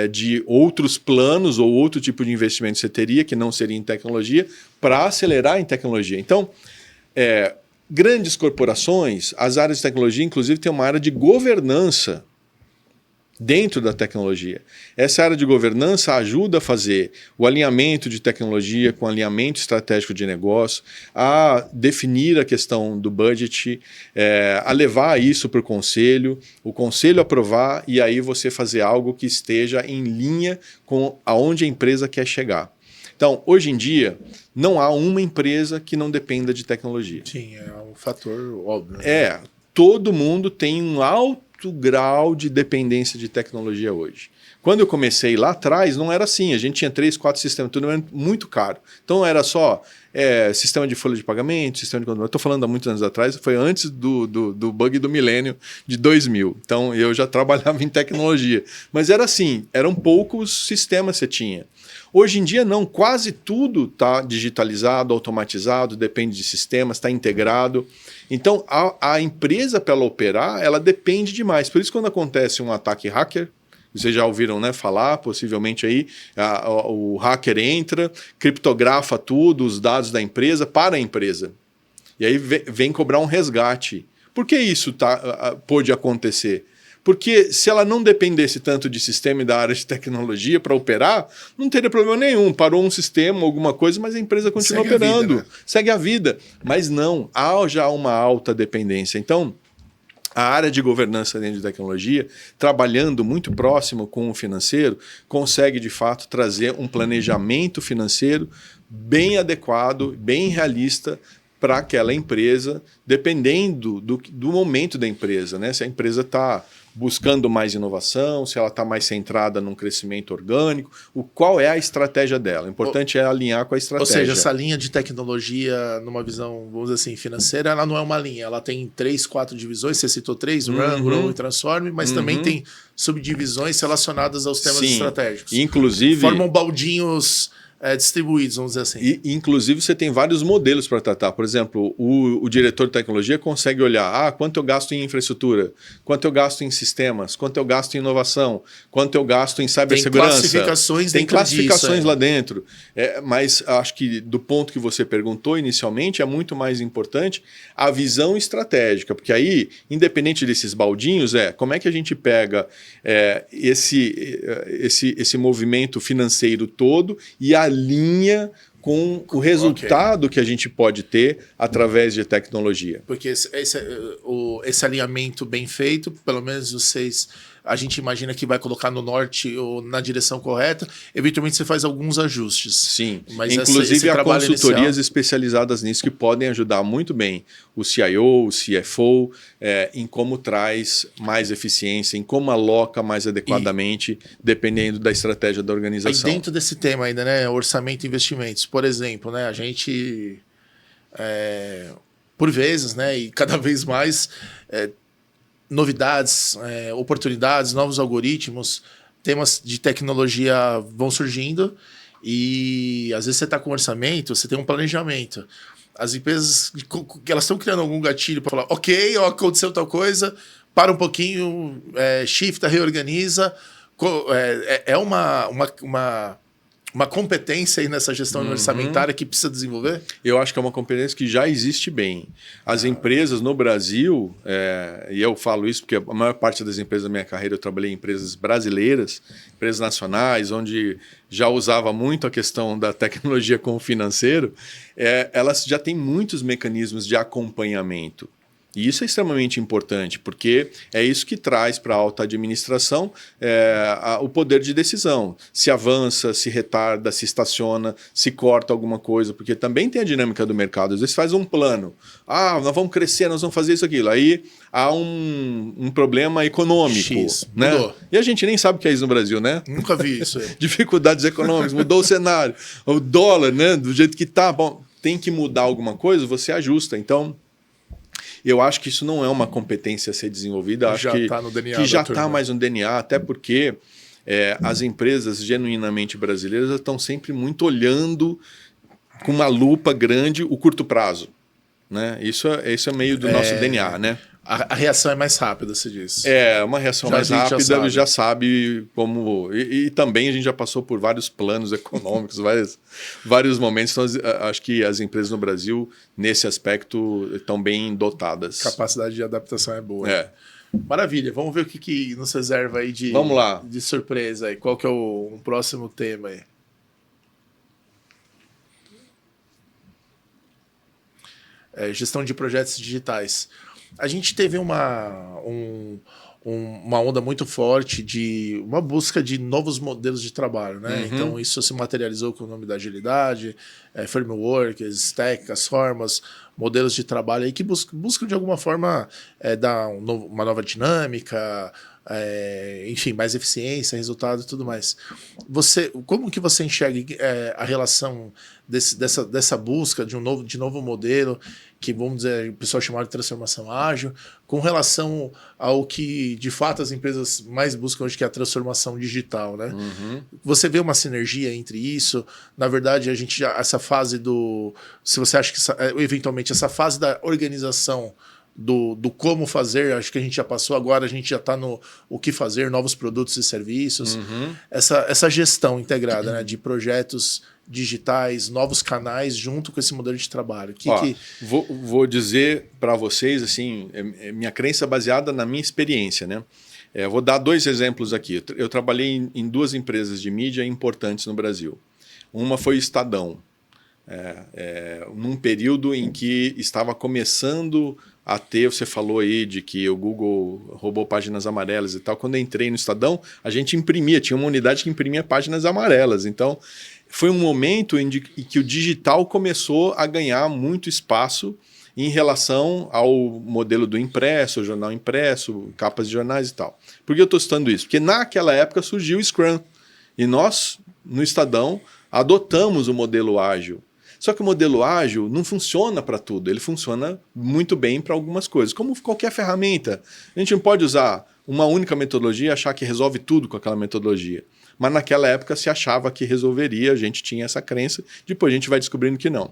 B: de outros planos ou outro tipo de investimento que você teria, que não seria em tecnologia, para acelerar em tecnologia. Então, grandes corporações, as áreas de tecnologia, inclusive, têm uma área de governança dentro da tecnologia. Essa área de governança ajuda a fazer o alinhamento de tecnologia com alinhamento estratégico de negócio, a definir a questão do budget, a levar isso para o conselho aprovar e aí você fazer algo que esteja em linha com aonde a empresa quer chegar. Então, hoje em dia, não há uma empresa que não dependa de tecnologia.
A: Sim, é um fator óbvio. Né?
B: Todo mundo tem um alto grau de dependência de tecnologia hoje. Quando eu comecei lá atrás, não era assim. A gente tinha 3, 4 sistemas, tudo era muito caro. Então era só sistema de folha de pagamento, sistema de controle. Estou falando há muitos anos atrás, foi antes do bug do milênio de 2000. Então eu já trabalhava em tecnologia. Mas era assim, eram poucos sistemas que você tinha. Hoje em dia não, quase tudo está digitalizado, automatizado, depende de sistemas, está integrado. Então a empresa, para ela operar, ela depende demais. Por isso quando acontece um ataque hacker, vocês já ouviram, né, falar, possivelmente aí, o hacker entra, criptografa tudo, os dados da empresa para a empresa. E aí vem cobrar um resgate. Por que isso pôde acontecer? Porque se ela não dependesse tanto de sistema e da área de tecnologia para operar, não teria problema nenhum. Parou um sistema, alguma coisa, mas a empresa continua operando. Vida, né? Segue a vida. Mas não, há já uma alta dependência. Então, a área de governança dentro de tecnologia, trabalhando muito próximo com o financeiro, consegue, de fato, trazer um planejamento financeiro bem adequado, bem realista para aquela empresa, dependendo do momento da empresa, né? Se a empresa está buscando mais inovação, se ela está mais centrada num crescimento orgânico, qual é a estratégia dela. O importante é alinhar com a estratégia.
A: Ou seja, essa linha de tecnologia, numa visão, vamos dizer assim, financeira, ela não é uma linha, ela tem 3, 4 divisões, você citou 3, Run, Grow e Transform, mas também tem subdivisões relacionadas aos temas estratégicos.
B: Inclusive,
A: formam baldinhos distribuídos, vamos dizer assim.
B: Inclusive, você tem vários modelos para tratar. Por exemplo, o diretor de tecnologia consegue olhar quanto eu gasto em infraestrutura, quanto eu gasto em sistemas, quanto eu gasto em inovação, quanto eu gasto em cibersegurança.
A: Tem classificações
B: disso, lá dentro. Mas acho que do ponto que você perguntou inicialmente, é muito mais importante a visão estratégica, porque aí, independente desses baldinhos, como é que a gente pega esse movimento financeiro todo e alinha com o resultado que a gente pode ter através de tecnologia.
A: Porque esse alinhamento bem feito, pelo menos a gente imagina que vai colocar no norte ou na direção correta, eventualmente você faz alguns ajustes.
B: Sim,
A: mas
B: inclusive há consultorias especializadas nisso que podem ajudar muito bem o CIO, o CFO, em como traz mais eficiência, em como aloca mais adequadamente, dependendo da estratégia da organização.
A: Aí dentro desse tema ainda, né, orçamento e investimentos, por exemplo, né, a gente, por vezes, né, e cada vez mais, novidades, oportunidades, novos algoritmos, temas de tecnologia vão surgindo e às vezes você está com orçamento, você tem um planejamento. As empresas, elas estão criando algum gatilho para falar, ok, aconteceu tal coisa, para um pouquinho, shifta, reorganiza. É uma competência aí nessa gestão orçamentária que precisa desenvolver?
B: Eu acho que é uma competência que já existe bem. As empresas no Brasil, e eu falo isso porque a maior parte das empresas da minha carreira eu trabalhei em empresas brasileiras, empresas nacionais, onde já usava muito a questão da tecnologia com o financeiro, elas já têm muitos mecanismos de acompanhamento. E isso é extremamente importante, porque é isso que traz para a alta administração o poder de decisão. Se avança, se retarda, se estaciona, se corta alguma coisa, porque também tem a dinâmica do mercado. Às vezes faz um plano. Nós vamos crescer, nós vamos fazer isso, aquilo. Aí há um problema econômico.
A: X,
B: né?
A: mudou.
B: E a gente nem sabe o que é isso no Brasil, né?
A: Nunca vi isso aí.
B: Dificuldades econômicas, mudou o cenário. O dólar, né, do jeito que está, bom, tem que mudar alguma coisa, você ajusta. Então, eu acho que isso não é uma competência a ser desenvolvida. Acho
A: Já está no DNA.
B: que já está mais no DNA, até porque as empresas genuinamente brasileiras estão sempre muito olhando com uma lupa grande o curto prazo. Né? Isso é meio do nosso DNA, né?
A: A reação é mais rápida, se diz.
B: É, uma reação mais rápida,
A: já
B: sabe como... E também a gente já passou por vários planos econômicos, vários momentos. Então, acho que as empresas no Brasil, nesse aspecto, estão bem dotadas.
A: Capacidade de adaptação é boa.
B: É.
A: Maravilha. Vamos ver o que nos reserva aí
B: Vamos lá.
A: de surpresa. Aí. Qual que é um próximo tema aí? Gestão de projetos digitais. A gente teve uma onda muito forte de uma busca de novos modelos de trabalho, né?
B: Uhum.
A: Então isso se materializou com o nome da agilidade, frameworks, stack, as formas, modelos de trabalho aí que buscam de alguma forma dar uma nova dinâmica, enfim, mais eficiência, resultado e tudo mais. Como que você enxerga a relação dessa busca de novo modelo, que vamos dizer, o pessoal chamava de transformação ágil, com relação ao que de fato as empresas mais buscam hoje, que é a transformação digital, né?
B: Uhum.
A: Você vê uma sinergia entre isso? Na verdade, a gente essa fase se você acha que eventualmente essa fase da organização do como fazer, acho que a gente já passou, agora a gente já está no o que fazer, novos produtos e serviços.
B: Uhum.
A: Essa gestão integrada, né, de projetos digitais, novos canais, junto com esse modelo de trabalho.
B: Vou dizer para vocês, assim, minha crença baseada na minha experiência, né? Vou dar 2 exemplos aqui. Eu trabalhei em 2 empresas de mídia importantes no Brasil. Uma foi o Estadão, num período em que estava começando a ter, você falou aí de que o Google roubou páginas amarelas e tal. Quando eu entrei no Estadão, a gente tinha uma unidade que imprimia páginas amarelas. Então, foi um momento em que o digital começou a ganhar muito espaço em relação ao modelo do impresso, jornal impresso, capas de jornais e tal. Por que eu estou citando isso? Porque naquela época surgiu o Scrum. E nós, no Estadão, adotamos o modelo ágil. Só que o modelo ágil não funciona para tudo, ele funciona muito bem para algumas coisas. Como qualquer ferramenta, a gente não pode usar uma única metodologia e achar que resolve tudo com aquela metodologia. Mas naquela época se achava que resolveria, a gente tinha essa crença, depois a gente vai descobrindo que não.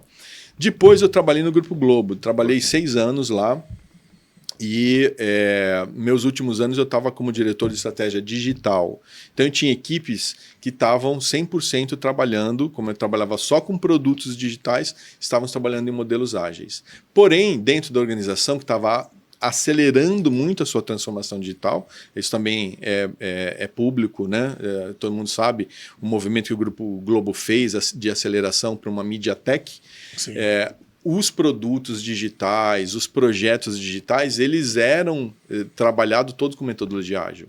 B: Depois eu trabalhei no Grupo Globo, trabalhei 6 anos lá e meus últimos anos eu estava como diretor de estratégia digital. Então eu tinha equipes que estavam 100% trabalhando, como eu trabalhava só com produtos digitais, estávamos trabalhando em modelos ágeis. Porém, dentro da organização que estava acelerando muito a sua transformação digital, isso também é público, né? Todo mundo sabe o movimento que o Grupo Globo fez de aceleração para uma MediaTek. Os produtos digitais, os projetos digitais, eles eram trabalhados todos com metodologia ágil.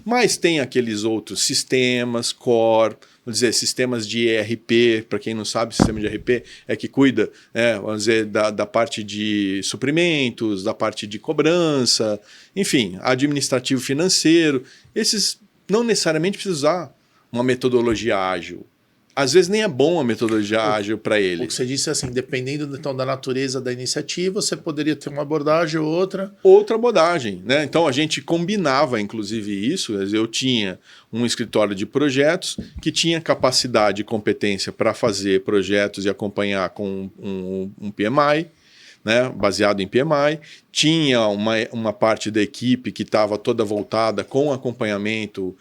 B: Mas tem aqueles outros sistemas, core, vamos dizer, sistemas de ERP, para quem não sabe, sistema de ERP é que cuida, vamos dizer, da parte de suprimentos, da parte de cobrança, enfim, administrativo financeiro. Esses não necessariamente precisam usar uma metodologia ágil. Às vezes nem é bom a metodologia ágil para ele.
A: O que você disse é assim, dependendo então, da natureza da iniciativa, você poderia ter uma abordagem ou outra.
B: Outra abordagem, né? Então a gente combinava, inclusive, isso. Eu tinha um escritório de projetos que tinha capacidade e competência para fazer projetos e acompanhar com um PMI, né, baseado em PMI, tinha uma parte da equipe que estava toda voltada com acompanhamento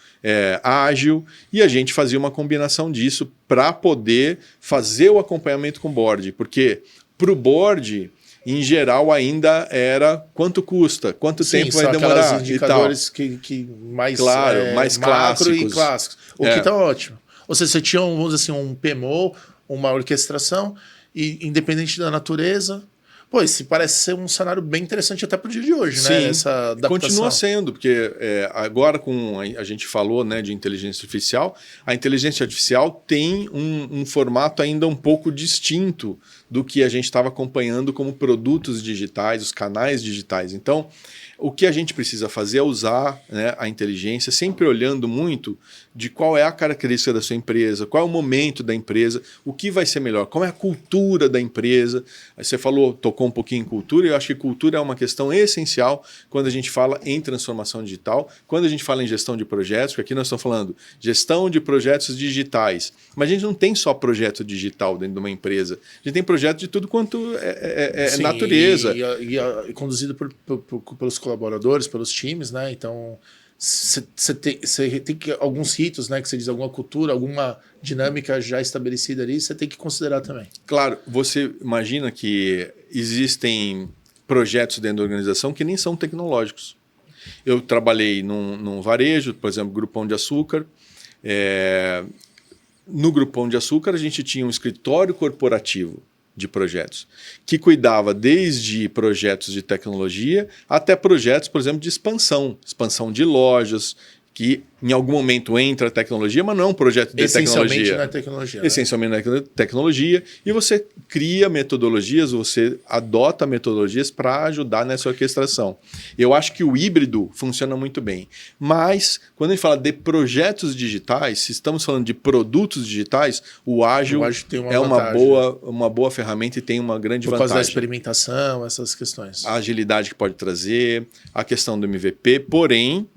B: ágil, e a gente fazia uma combinação disso para poder fazer o acompanhamento com o board, porque para o board, em geral, ainda era quanto custa, quanto tempo vai demorar
A: indicadores
B: e tal.
A: que mais,
B: mais
A: macro
B: clássicos.
A: E clássicos. O que está ótimo. Ou seja, você tinha vamos dizer assim, um PMO, uma orquestração, e independente da natureza, Pô, esse parece ser um cenário bem interessante até para o dia de hoje,
B: Sim,
A: né? Essa adaptação.
B: Continua sendo, porque agora com a gente falou, né, de inteligência artificial, a inteligência artificial tem um formato ainda um pouco distinto do que a gente estava acompanhando como produtos digitais, os canais digitais. Então, o que a gente precisa fazer é usar, né, a inteligência, sempre olhando muito de qual é a característica da sua empresa, qual é o momento da empresa, o que vai ser melhor, qual é a cultura da empresa. Aí você tocou um pouquinho em cultura, e eu acho que cultura é uma questão essencial quando a gente fala em transformação digital, quando a gente fala em gestão de projetos, porque aqui nós estamos falando gestão de projetos digitais, mas a gente não tem só projeto digital dentro de uma empresa, a gente tem projeto de tudo quanto
A: Sim,
B: natureza.
A: E conduzido pelos colaboradores, pelos times, né? Então, você tem que alguns ritos, né? Que você diz, alguma cultura, alguma dinâmica já estabelecida ali, você tem que considerar também.
B: Claro, você imagina que existem projetos dentro da organização que nem são tecnológicos. Eu trabalhei num varejo, por exemplo, Grupo Pão de Açúcar. No Grupo Pão de Açúcar, a gente tinha um escritório corporativo de projetos, que cuidava desde projetos de tecnologia até projetos, por exemplo, de expansão de lojas, que em algum momento entra a tecnologia, mas não é um projeto de
A: Essencialmente
B: tecnologia.
A: não é tecnologia. Né?
B: Essencialmente não é tecnologia, e você cria metodologias, você adota metodologias para ajudar nessa orquestração. Eu acho que o híbrido funciona muito bem, mas quando a gente fala de projetos digitais, se estamos falando de produtos digitais, o ágil
A: tem
B: é uma boa ferramenta e tem uma grande vantagem.
A: Por causa da experimentação, essas questões.
B: A agilidade que pode trazer, a questão do MVP, porém,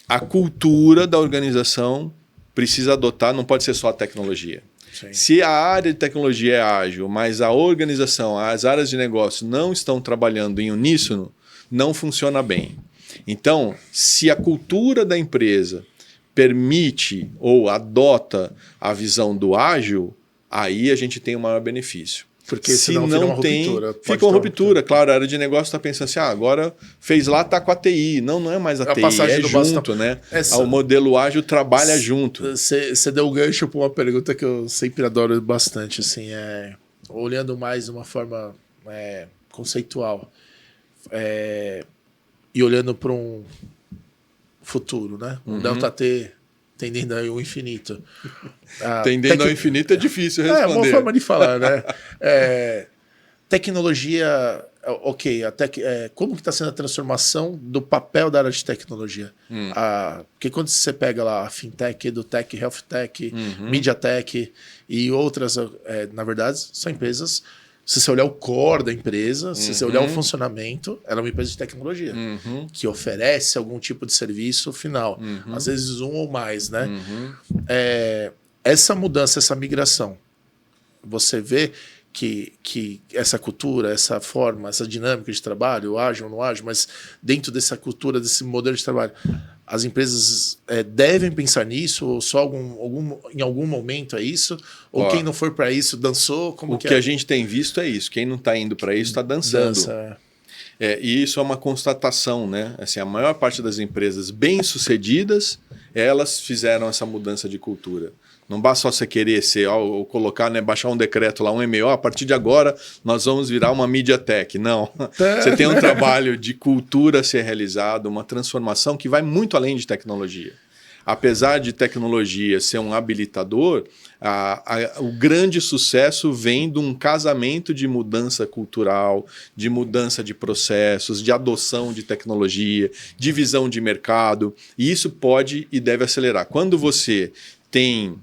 B: a cultura da organização precisa adotar, não pode ser só a tecnologia.
A: Sim.
B: Se a área de tecnologia é ágil, mas a organização, as áreas de negócio não estão trabalhando em uníssono, não funciona bem. Então, se a cultura da empresa permite ou adota a visão do ágil, aí a gente tem o maior benefício.
A: Porque se não fica uma ruptura.
B: Fica uma ruptura, claro. A área de negócio está pensando assim, agora fez lá, está com a TI. Não é mais a TI, é junto, né? O modelo ágil trabalha junto.
A: Você deu o gancho para uma pergunta que eu sempre adoro bastante, assim, olhando mais de uma forma conceitual e olhando para um futuro, né? Um delta T tendendo ao infinito.
B: Tendendo ao infinito é difícil responder.
A: É uma forma de falar, né? Tecnologia, ok. Como que está sendo a transformação do papel da área de tecnologia? Porque quando você pega lá a fintech, edutech, healthtech, mediatech e outras, na verdade, são empresas. Se você olhar o core da empresa, se você olhar o funcionamento, ela é uma empresa de tecnologia que oferece algum tipo de serviço final. Às vezes um ou mais, né? Essa mudança, essa migração, você vê que essa cultura, essa forma, essa dinâmica de trabalho, ágil ou não ágil, mas dentro dessa cultura, desse modelo de trabalho, as empresas devem pensar nisso, ou só em algum momento é isso? Ou quem não for para isso dançou?
B: O que a gente tem visto é isso. Quem não está indo para isso está dançando. E isso é uma constatação, né? Assim, a maior parte das empresas bem-sucedidas, elas fizeram essa mudança de cultura. Não basta só você querer ser, ou colocar, né, baixar um decreto lá, um MO, a partir de agora nós vamos virar uma MediaTek. Não. Você tem um trabalho de cultura a ser realizado, uma transformação que vai muito além de tecnologia. Apesar de tecnologia ser um habilitador, o grande sucesso vem de um casamento de mudança cultural, de mudança de processos, de adoção de tecnologia, de visão de mercado. E isso pode e deve acelerar. Quando você tem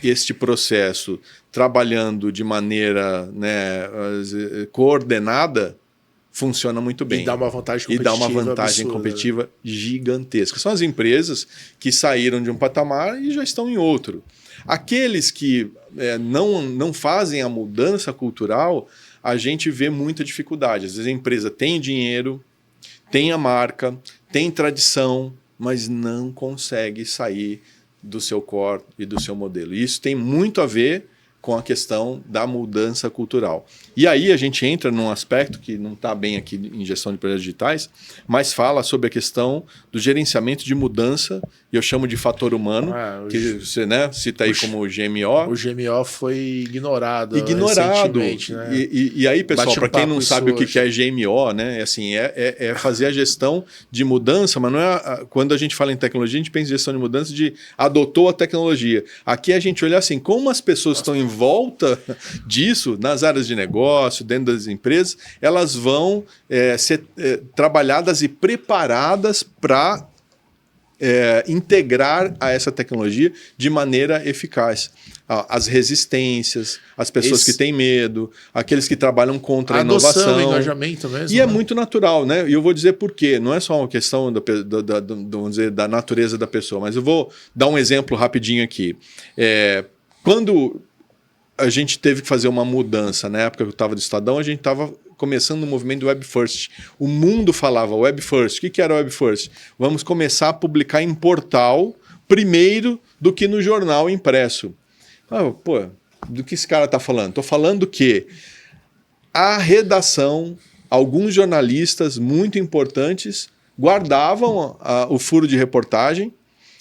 B: este processo trabalhando de maneira, né, coordenada, funciona muito bem.
A: E dá uma vantagem
B: competitiva gigantesca. São as empresas que saíram de um patamar e já estão em outro. Aqueles que não fazem a mudança cultural, a gente vê muita dificuldade. Às vezes a empresa tem dinheiro, tem a marca, tem tradição, mas não consegue sair do seu core e do seu modelo. E isso tem muito a ver com a questão da mudança cultural. E aí a gente entra num aspecto que não está bem aqui em gestão de projetos digitais, mas fala sobre a questão do gerenciamento de mudança, e eu chamo de fator humano, que você, né, cita aí como o GMO.
A: O GMO foi ignorado
B: recentemente,
A: né?
B: E aí, pessoal, para quem não sabe o que é GMO, né, assim, é fazer a gestão de mudança, mas não é quando a gente fala em tecnologia, a gente pensa em gestão de mudança de adotou a tecnologia. Aqui a gente olha assim, como as pessoas estão em volta disso, nas áreas de negócio, dentro das empresas, elas vão ser trabalhadas e preparadas para integrar a essa tecnologia de maneira eficaz. As resistências, as pessoas que têm medo, aqueles que trabalham contra a inovação.
A: Adoção, engajamento mesmo.
B: E é muito natural, né? E eu vou dizer por quê. Não é só uma questão vamos dizer, da natureza da pessoa, mas eu vou dar um exemplo rapidinho aqui. Quando a gente teve que fazer uma mudança, na época que eu estava do Estadão, a gente estava começando o movimento do Web First. O mundo falava Web First. O que era Web First? Vamos começar a publicar em portal primeiro do que no jornal impresso. Do que esse cara está falando? Estou falando que a redação, alguns jornalistas muito importantes guardavam o furo de reportagem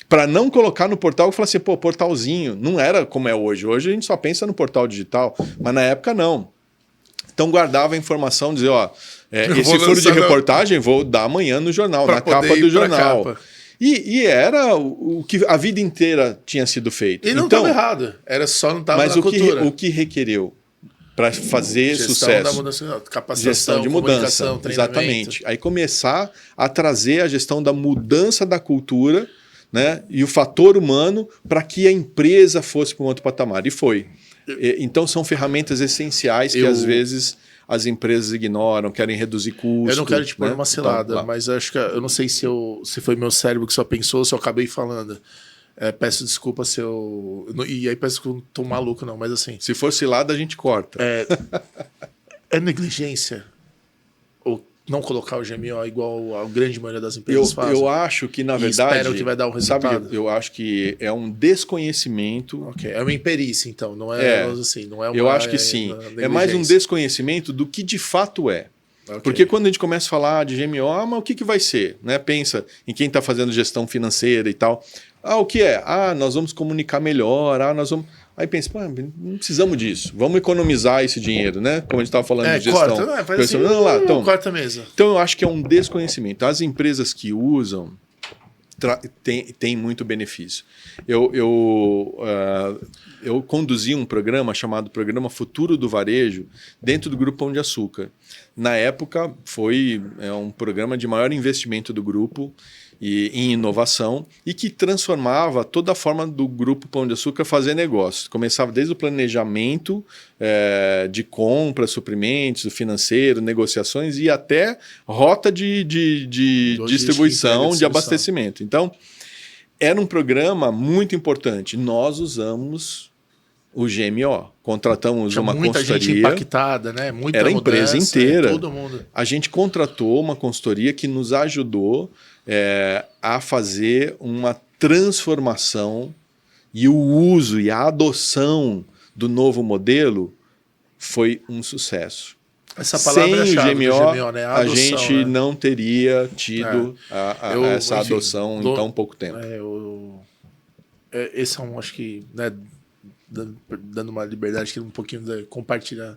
B: para não colocar no portal e falar assim, portalzinho. Não era como é hoje. Hoje a gente só pensa no portal digital, mas na época não. Então guardava a informação, dizer, esse furo de reportagem vou dar amanhã no jornal, na capa do jornal. E era o que a vida inteira tinha sido feito.
A: E não estava errado, era só não estava na cultura.
B: Mas o que requereu para fazer sucesso?
A: Da mudança, capacitação,
B: gestão de mudança, exatamente. Aí começar a trazer a gestão da mudança da cultura, né, e o fator humano para que a empresa fosse para um outro patamar. E foi. Então são ferramentas essenciais que às vezes as empresas ignoram, querem reduzir custos.
A: Eu não quero te pôr numa cilada, mas acho que eu não sei se foi meu cérebro que só pensou, se eu acabei falando. Peço desculpa se eu... E aí peço que eu tô maluco, não, mas assim...
B: Se for cilada, a gente corta.
A: É negligência? Ou não colocar o GMO igual a grande maioria das empresas fazem?
B: Eu acho que, na verdade...
A: espero que vai dar um resultado.
B: Sabe, eu acho que é um desconhecimento...
A: Ok, é uma imperícia, então. Não é assim, não é uma...
B: Eu acho que sim. É mais um desconhecimento do que de fato é. Okay. Porque quando a gente começa a falar de GMO, mas o que vai ser? Né? Pensa em quem está fazendo gestão financeira e tal. O que é? Nós vamos comunicar melhor, nós vamos... Aí pensa, não precisamos disso, vamos economizar esse dinheiro, né? Como a gente estava falando de gestão.
A: Corta, faz assim, corta mesmo.
B: Então eu acho que é um desconhecimento. As empresas que usam têm muito benefício. Eu conduzi um programa chamado Programa Futuro do Varejo dentro do Grupo Pão de Açúcar. Na época foi um programa de maior investimento do grupo em inovação e que transformava toda a forma do Grupo Pão de Açúcar fazer negócio. Começava desde o planejamento de compra, suprimentos, financeiro, negociações e até rota de distribuição, de abastecimento. Então, era um programa muito importante. Nós usamos o GMO. Contratamos uma consultoria.
A: Muita gente impactada, né? Muita
B: era a empresa inteira.
A: Todo mundo.
B: A gente contratou uma consultoria que nos ajudou a fazer uma transformação e o uso e a adoção do novo modelo foi um sucesso.
A: Essa palavra
B: sem o GMO,
A: né?
B: A gente não teria tido essa adoção em tão pouco tempo.
A: Esse é acho que, né, dando uma liberdade aqui, um pouquinho de compartilhar.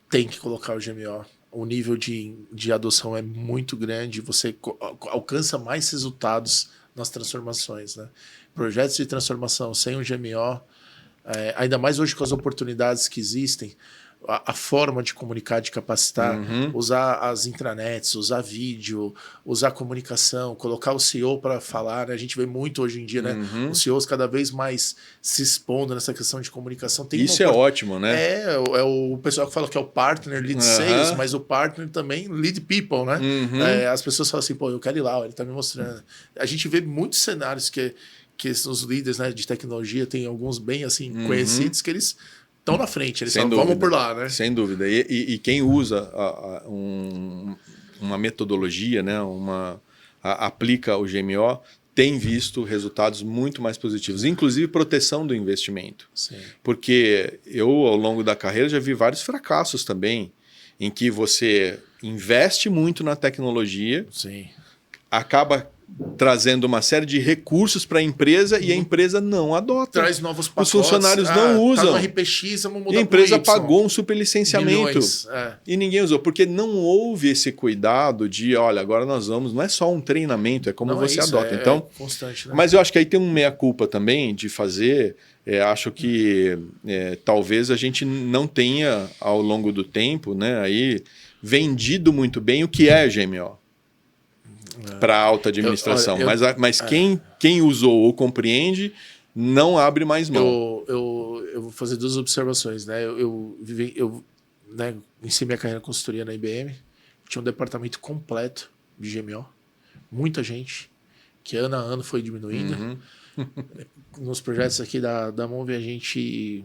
A: Tem que colocar o GMO. O nível de adoção é muito grande, você alcança mais resultados nas transformações, né? Projetos de transformação sem o GMO, ainda mais hoje com as oportunidades que existem, a forma de comunicar, de capacitar, usar as intranets, usar vídeo, usar comunicação, colocar o CEO para falar, né? A gente vê muito hoje em dia, né? Os CEOs cada vez mais se expondo nessa questão de comunicação.
B: Isso é ótimo, né?
A: É o pessoal que fala que é o partner, lead sales, mas o partner também lead people, né? As pessoas falam assim, eu quero ir lá, ele está me mostrando. A gente vê muitos cenários que os líderes, né, de tecnologia, tem alguns bem assim conhecidos que eles estão na frente, eles falam, vamos por lá, né?
B: Sem dúvida. E quem usa uma metodologia, né, aplica o GMO, tem visto resultados muito mais positivos, inclusive proteção do investimento.
A: Sim.
B: Porque eu, ao longo da carreira, já vi vários fracassos também, em que você investe muito na tecnologia,
A: Sim.
B: acaba trazendo uma série de recursos para a empresa e a empresa não adota.
A: Traz novos pacotes.
B: Os funcionários não usam.
A: Tá no RPX, vamos mudar.
B: E a empresa
A: pro Y.
B: pagou um superlicenciamento.
A: Milhões,
B: E ninguém usou, porque não houve esse cuidado de, olha, agora nós vamos, não é só um treinamento, é como
A: Não,
B: você
A: é isso,
B: adota.
A: é
B: Então,
A: constante, né?
B: mas eu acho que aí tem um meia-culpa também de fazer. Acho que talvez a gente não tenha, ao longo do tempo, né, aí, vendido muito bem o que é GMO para alta administração. Mas quem usou ou compreende não abre mais mão.
A: Eu vou fazer duas observações, né? Eu né, iniciei minha carreira na consultoria na IBM, tinha um departamento completo de GMO, muita gente, que ano a ano foi diminuindo.
B: Uhum.
A: Nos projetos aqui da Monve, a gente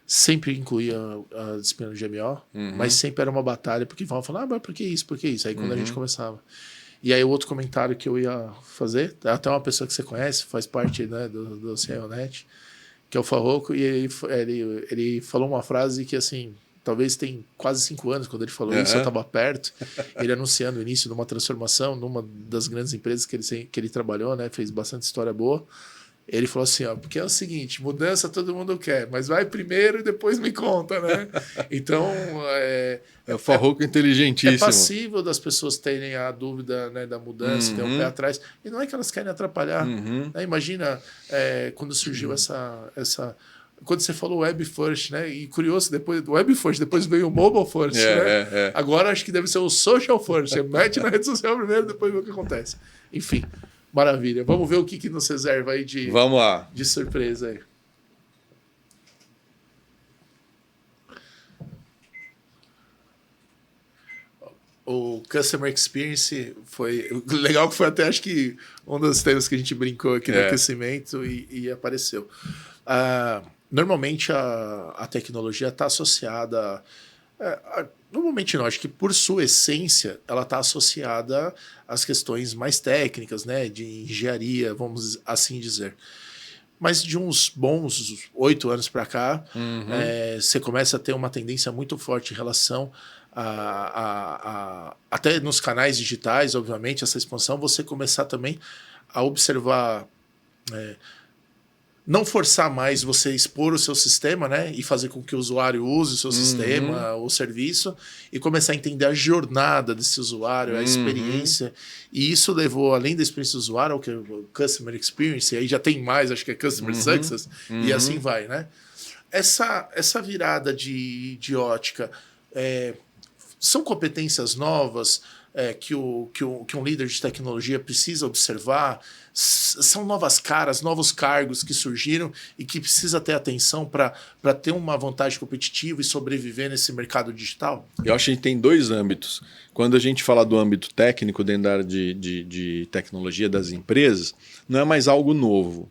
A: sempre incluía a disciplina de GMO, mas sempre era uma batalha, porque vão falar, mas por que isso, por que isso? Aí quando a gente começava. E aí o outro comentário que eu ia fazer, até uma pessoa que você conhece, faz parte, né, do CIONet, que é o Farroco, e ele falou uma frase que, assim, talvez tem quase 5 anos, quando ele falou isso, eu estava perto, ele anunciando o início de uma transformação numa das grandes empresas que ele trabalhou, né, fez bastante história boa. Ele falou assim, ó, porque é o seguinte, mudança todo mundo quer, mas vai primeiro e depois me conta, né? Então,
B: é o Farroco inteligentíssimo.
A: É passível das pessoas terem a dúvida, né, da mudança, ter um pé atrás. E não é que elas querem atrapalhar. Né? Imagina quando surgiu essa... Quando você falou Web First, né? E curioso, depois do Web First, depois veio o Mobile First, né? Agora acho que deve ser o Social First. Você mete na rede social primeiro, depois vê o que acontece. Enfim, maravilha. Vamos ver o que nos reserva aí
B: Vamos lá.
A: De surpresa aí. O Customer Experience foi legal, que foi até acho que um dos temas que a gente brincou aqui no aquecimento e apareceu. Normalmente a tecnologia está associada normalmente não, acho que por sua essência ela está associada às questões mais técnicas, né, de engenharia, vamos assim dizer. Mas de uns bons 8 anos para cá, você começa a ter uma tendência muito forte em relação até nos canais digitais, obviamente, essa expansão, você começar também a observar, não forçar mais você expor o seu sistema, né, e fazer com que o usuário use o seu sistema, o serviço, e começar a entender a jornada desse usuário, a experiência. E isso levou, além da experiência do usuário, ao que é o Customer Experience, e aí já tem mais, acho que é Customer Success, e assim vai, né? Essa virada de ótica, são competências novas que um líder de tecnologia precisa observar? São novas caras, novos cargos que surgiram e que precisa ter atenção para ter uma vantagem competitiva e sobreviver nesse mercado digital?
B: Eu acho que a gente tem 2 âmbitos. Quando a gente fala do âmbito técnico dentro da área de tecnologia das empresas, não é mais algo novo.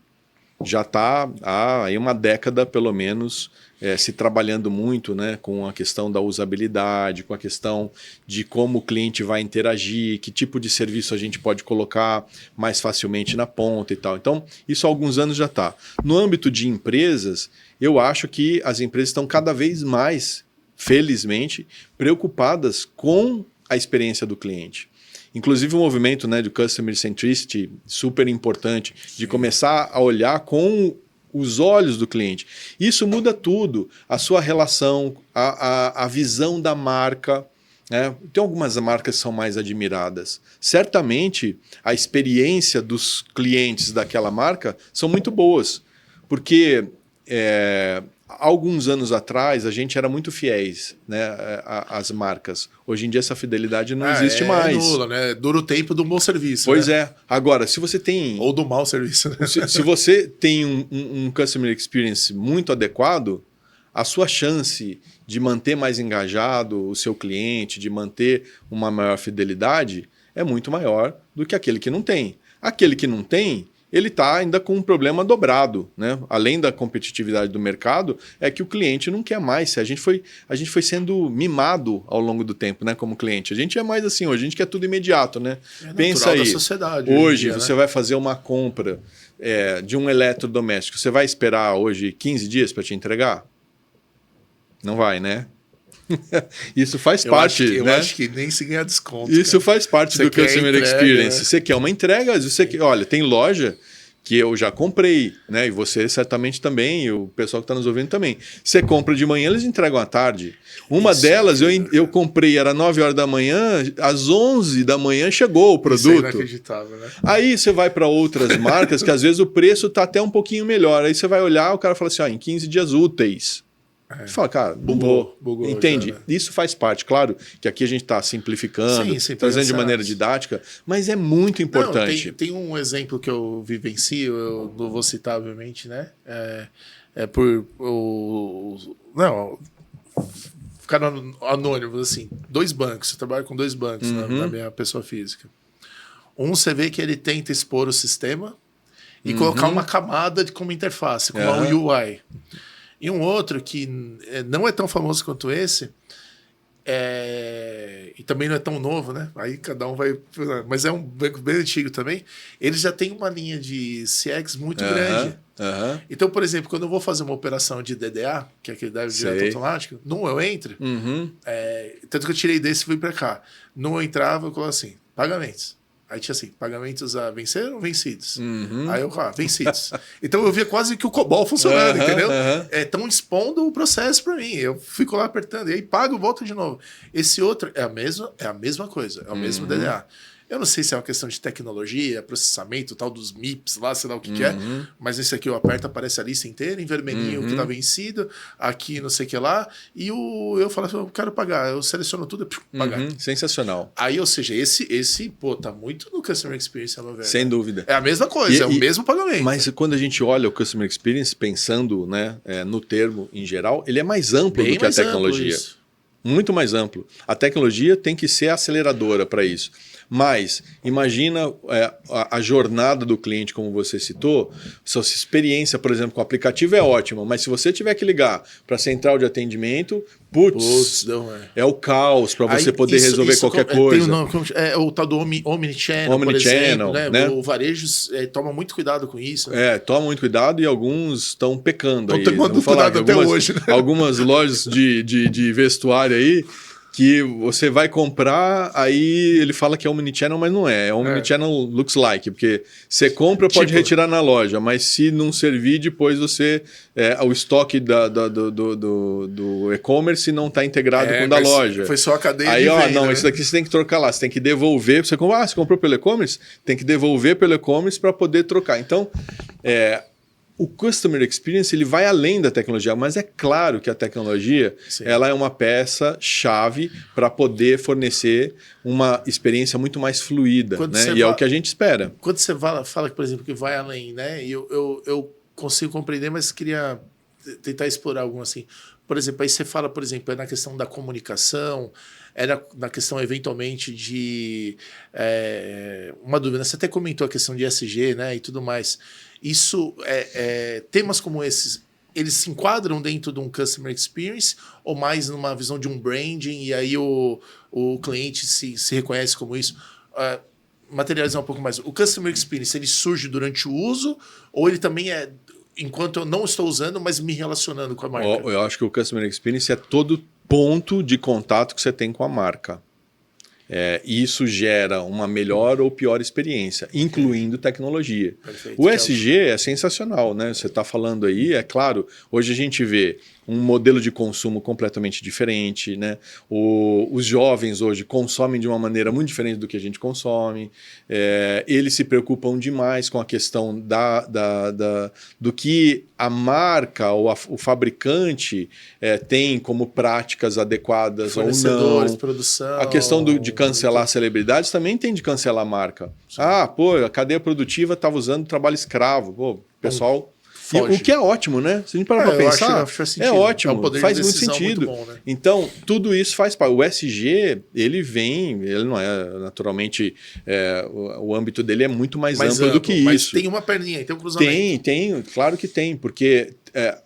B: Já está há aí uma década, pelo menos, se trabalhando muito, né, com a questão da usabilidade, com a questão de como o cliente vai interagir, que tipo de serviço a gente pode colocar mais facilmente na ponta e tal. Então, isso há alguns anos já está. No âmbito de empresas, eu acho que as empresas estão cada vez mais, felizmente, preocupadas com a experiência do cliente. Inclusive o movimento, né, do Customer Centricity, super importante, de começar a olhar com os olhos do cliente. Isso muda tudo, a sua relação, a visão da marca. Né? Tem algumas marcas que são mais admiradas. Certamente, a experiência dos clientes daquela marca são muito boas, porque alguns anos atrás a gente era muito fiéis, né, às marcas. Hoje em dia essa fidelidade não existe mais.
A: Nula, né? Dura o tempo do bom serviço.
B: Pois
A: né?
B: Agora, se você tem...
A: Ou do mau serviço. Né?
B: Se você tem um customer experience muito adequado, a sua chance de manter mais engajado o seu cliente, de manter uma maior fidelidade, é muito maior do que aquele que não tem. Aquele que não tem, ele está ainda com um problema dobrado, né? Além da competitividade do mercado, é que o cliente não quer mais. A gente foi sendo mimado ao longo do tempo, né? Como cliente. A gente é mais assim hoje, a gente quer tudo imediato, né? Pensa aí,
A: da sociedade,
B: hoje
A: dia,
B: você
A: né?
B: vai fazer uma compra de um eletrodoméstico, você vai esperar hoje 15 dias para te entregar? Não vai, né? Isso faz parte,
A: eu
B: né?
A: acho que nem se ganha desconto.
B: Isso faz parte do Customer Experience.
A: Né?
B: Você quer uma entrega, olha, tem loja que eu já comprei, né? E você certamente também, e o pessoal que está nos ouvindo também. Você compra de manhã, eles entregam à tarde. Uma delas eu comprei, era 9 horas da manhã, às 11 da manhã chegou o produto. Isso é
A: inacreditável, né?
B: Aí você vai para outras marcas que às vezes o preço está até um pouquinho melhor. Aí você vai olhar, o cara fala assim, em 15 dias úteis. Você fala, cara, bugou. Entende? Já, né? Isso faz parte. Claro que aqui a gente está simplificando, trazendo de maneira didática, mas é muito importante.
A: Não, tem um exemplo que eu vivencio, eu não vou citar, obviamente, né? Não, ficaram anônimos, assim, 2 bancos. Eu trabalho com 2 bancos na minha pessoa física. Você vê que ele tenta expor o sistema e colocar uma camada como interface, como uma UI. E um outro que não é tão famoso quanto esse, e também não é tão novo, né? Aí cada um vai... Mas é um banco bem antigo também. Ele já tem uma linha de CX muito grande. Então, por exemplo, quando eu vou fazer uma operação de DDA, que é aquele débito direto automático, não eu entro, tanto que eu tirei desse e fui para cá. Não eu entrava, eu colocava assim, pagamentos. Aí tinha assim, pagamentos a vencer ou vencidos? Aí eu, vencidos. Então eu via quase que o COBOL funcionando, entendeu? Estão expondo o processo para mim. Eu fico lá apertando, e aí pago, volta de novo. Esse outro é a mesma coisa, é o mesmo DDA. Eu não sei se é uma questão de tecnologia, processamento, tal dos MIPS lá, sei lá o que é, mas esse aqui eu aperto, aparece a lista inteira, em vermelhinho o que está vencido, aqui não sei o que lá, e eu falo assim, eu quero pagar, eu seleciono tudo e pagar.
B: Sensacional.
A: Aí, ou seja, esse tá muito no Customer Experience,
B: sem dúvida.
A: É a mesma coisa, é o mesmo pagamento.
B: Mas quando a gente olha o Customer Experience, pensando, né, no termo em geral, ele é mais amplo do que a tecnologia. Muito mais amplo. A tecnologia tem que ser aceleradora para isso. Mas imagina a jornada do cliente, como você citou, sua experiência, por exemplo, com o aplicativo é ótima, mas se você tiver que ligar para a central de atendimento, é o caos para você poder resolver qualquer coisa.
A: É o tal do Omnichannel, por exemplo, né? O varejo toma muito cuidado com isso.
B: Né? Toma muito cuidado e alguns estão pecando.
A: Estão tomando cuidado até hoje. Né?
B: Algumas lojas de vestuário aí, que você vai comprar, aí ele fala que é Omnichannel, mas não é. É Omnichannel looks like, porque você compra, pode retirar na loja, mas se não servir, depois você... o estoque do e-commerce não está integrado com o da loja.
A: Foi só a cadeia
B: aí,
A: de venda,
B: não,
A: né?
B: isso daqui você tem que trocar lá, você tem que devolver. Você comprou pelo e-commerce? Tem que devolver pelo e-commerce para poder trocar. Então, o Customer Experience ele vai além da tecnologia, mas é claro que a tecnologia ela é uma peça-chave para poder fornecer uma experiência muito mais fluida, né? E é o que a gente espera.
A: Quando você fala por exemplo, que vai além, né? Eu consigo compreender, mas queria tentar explorar algum assim. Por exemplo, aí você fala, por exemplo, na questão da comunicação, na questão, eventualmente, de uma dúvida. Você até comentou a questão de ESG, né, e tudo mais. Isso, temas como esses, eles se enquadram dentro de um Customer Experience ou mais numa visão de um branding e aí o cliente se reconhece como isso? Materializar um pouco mais. O Customer Experience, ele surge durante o uso ou ele também enquanto eu não estou usando, mas me relacionando com a marca?
B: Eu acho que o Customer Experience é todo ponto de contato que você tem com a marca. E isso gera uma melhor ou pior experiência, incluindo tecnologia. Perfeito, o ESG é sensacional, né? Você está falando aí, é claro, hoje a gente vê um modelo de consumo completamente diferente, né? Os jovens hoje consomem de uma maneira muito diferente do que a gente consome. Eles se preocupam demais com a questão do que a marca ou o fabricante tem como práticas adequadas ou não.
A: Produção.
B: A questão de cancelar celebridades também tem de cancelar a marca. Sim. A cadeia produtiva estava usando trabalho escravo. O pessoal...
A: foge.
B: O que é ótimo, né? Se a gente parar para pensar,
A: acho que faz sentido.
B: é ótimo,
A: É um poder
B: faz
A: de
B: muito
A: decisão
B: sentido.
A: muito bom, né?
B: Então, tudo isso faz parte. O SG, ele não é, naturalmente, o âmbito dele é muito mais amplo do que
A: mas
B: isso.
A: Tem uma perninha, tem um cruzamento.
B: Tem, claro que tem, porque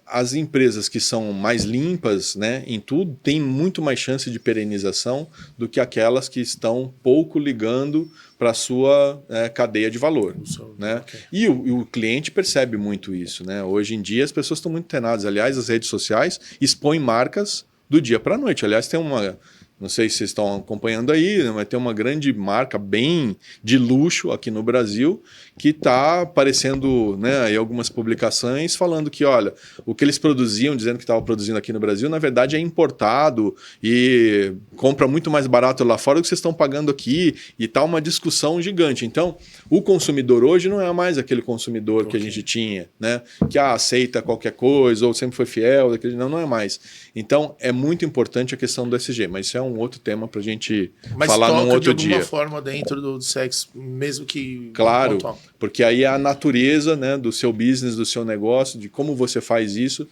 B: as empresas que são mais limpas, né, em tudo, têm muito mais chance de perenização do que aquelas que estão pouco ligando para a sua cadeia de valor. Né?
A: Okay.
B: E o cliente percebe muito isso. Né? Hoje em dia as pessoas estão muito antenadas. Aliás, as redes sociais expõem marcas do dia para a noite. Aliás, tem uma... Não sei se vocês estão acompanhando aí, mas tem uma grande marca bem de luxo aqui no Brasil que está aparecendo, né, em algumas publicações falando que, olha, o que eles produziam, dizendo que estavam produzindo aqui no Brasil, na verdade é importado e compra muito mais barato lá fora do que vocês estão pagando aqui, e está uma discussão gigante. Então, o consumidor hoje não é mais aquele consumidor que a gente tinha, né, que aceita qualquer coisa ou sempre foi fiel, não é mais. Então, é muito importante a questão do SG, mas isso é um outro tema para a gente falar num outro dia.
A: De alguma forma dentro do sexo, mesmo que...
B: Claro, porque aí é a natureza, né, do seu business, do seu negócio, de como você faz isso,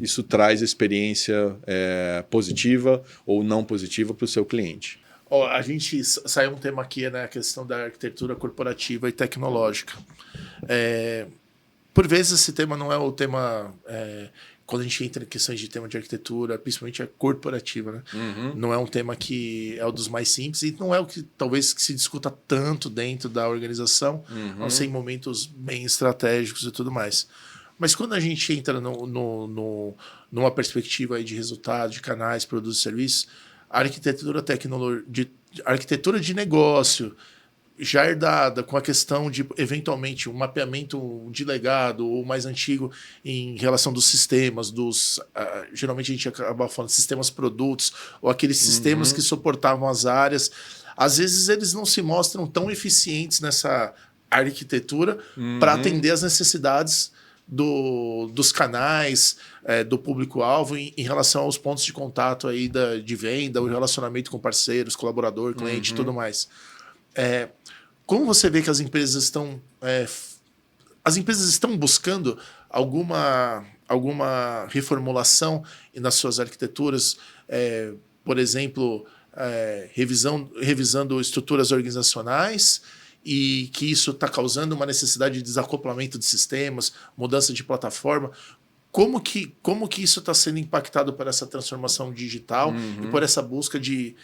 B: isso traz experiência positiva ou não positiva para o seu cliente.
A: A gente saiu um tema aqui, né, a questão da arquitetura corporativa e tecnológica. Por vezes esse tema não é o tema... quando a gente entra em questões de tema de arquitetura, principalmente a corporativa, né? Não é um tema que é o dos mais simples e não é o que talvez que se discuta tanto dentro da organização, a não ser em momentos bem estratégicos e tudo mais. Mas quando a gente entra numa perspectiva aí de resultado, de canais, produtos e serviços, a arquitetura de negócio, já herdada com a questão de, eventualmente, um mapeamento de legado ou mais antigo em relação dos sistemas, geralmente a gente acaba falando de sistemas produtos, ou aqueles sistemas que suportavam as áreas. Às vezes eles não se mostram tão eficientes nessa arquitetura para atender as necessidades dos canais, do público-alvo em relação aos pontos de contato aí de venda, o relacionamento com parceiros, colaborador, cliente e tudo mais. Como você vê que as empresas estão... as empresas estão buscando alguma reformulação nas suas arquiteturas, por exemplo, revisando estruturas organizacionais, e que isso está causando uma necessidade de desacoplamento de sistemas, mudança de plataforma. Como que isso está sendo impactado por essa transformação digital e por essa busca de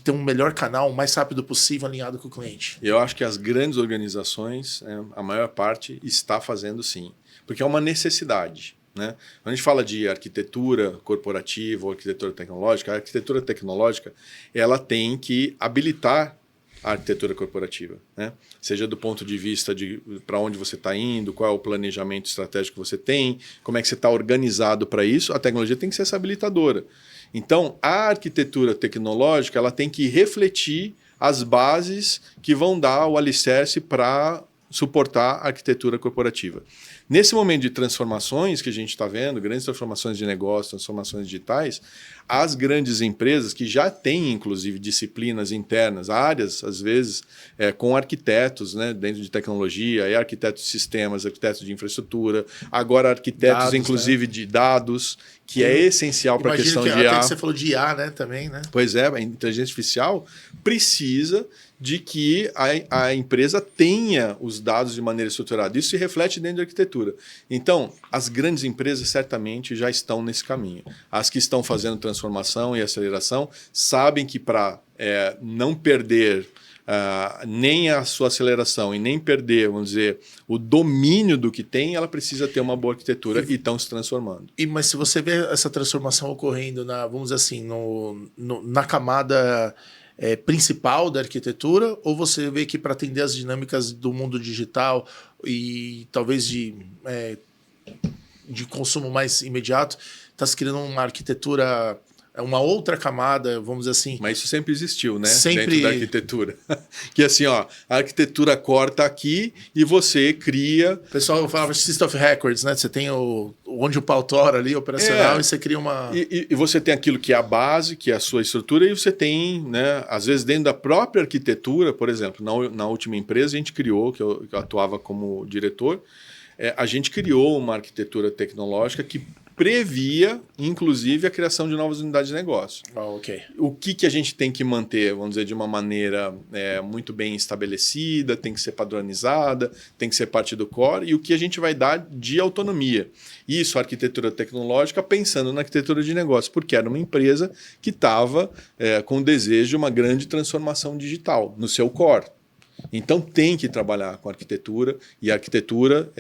A: ter um melhor canal o mais rápido possível alinhado com o cliente?
B: Eu acho que as grandes organizações, a maior parte, está fazendo sim, porque é uma necessidade. Né? Quando a gente fala de arquitetura corporativa ou arquitetura tecnológica, a arquitetura tecnológica ela tem que habilitar a arquitetura corporativa, né? Seja do ponto de vista de para onde você está indo, qual é o planejamento estratégico que você tem, como é que você está organizado para isso, a tecnologia tem que ser essa habilitadora. Então, a arquitetura tecnológica ela tem que refletir as bases que vão dar o alicerce para suportar a arquitetura corporativa. Nesse momento de transformações que a gente está vendo, grandes transformações de negócio, transformações digitais, as grandes empresas que já têm, inclusive, disciplinas internas, áreas, às vezes, com arquitetos, né, dentro de tecnologia, arquitetos de sistemas, arquitetos de infraestrutura, agora arquitetos, inclusive, de dados, que é essencial para a questão de IA.
A: Até que você falou de IA, né, também, né?
B: Pois é, a inteligência artificial precisa de que a empresa tenha os dados de maneira estruturada. Isso se reflete dentro da arquitetura. Então, as grandes empresas certamente já estão nesse caminho. As que estão fazendo transformação e aceleração sabem que para não perder nem a sua aceleração e nem perder, vamos dizer, o domínio do que tem, ela precisa ter uma boa arquitetura e estão se transformando.
A: Mas se você vê essa transformação ocorrendo, vamos dizer assim, na camada principal da arquitetura, ou você vê que para atender as dinâmicas do mundo digital e talvez de consumo mais imediato, está se criando uma arquitetura, uma outra camada, vamos dizer assim.
B: Mas isso sempre existiu, né? Dentro da arquitetura. Que assim, ó, a arquitetura corta aqui e você cria...
A: O pessoal falava System of Records, né? Você tem onde o pau tora ali, operacional, e você cria uma...
B: E você tem aquilo que é a base, que é a sua estrutura, e você tem, né, às vezes dentro da própria arquitetura, por exemplo, na última empresa a gente criou, que eu atuava como diretor, a gente criou uma arquitetura tecnológica que previa, inclusive, a criação de novas unidades de negócio.
A: Ok.
B: O que a gente tem que manter, vamos dizer, de uma maneira muito bem estabelecida, tem que ser padronizada, tem que ser parte do core, e o que a gente vai dar de autonomia. Isso, a arquitetura tecnológica, pensando na arquitetura de negócio, porque era uma empresa que estava com o desejo de uma grande transformação digital no seu core. Então tem que trabalhar com arquitetura, e a arquitetura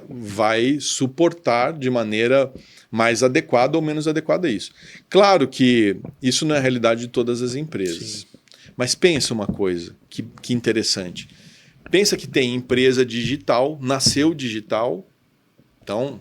B: vai suportar de maneira mais adequada ou menos adequada a isso. Claro que isso não é a realidade de todas as empresas. Sim. Mas pensa uma coisa que interessante. Pensa que tem empresa digital, nasceu digital, então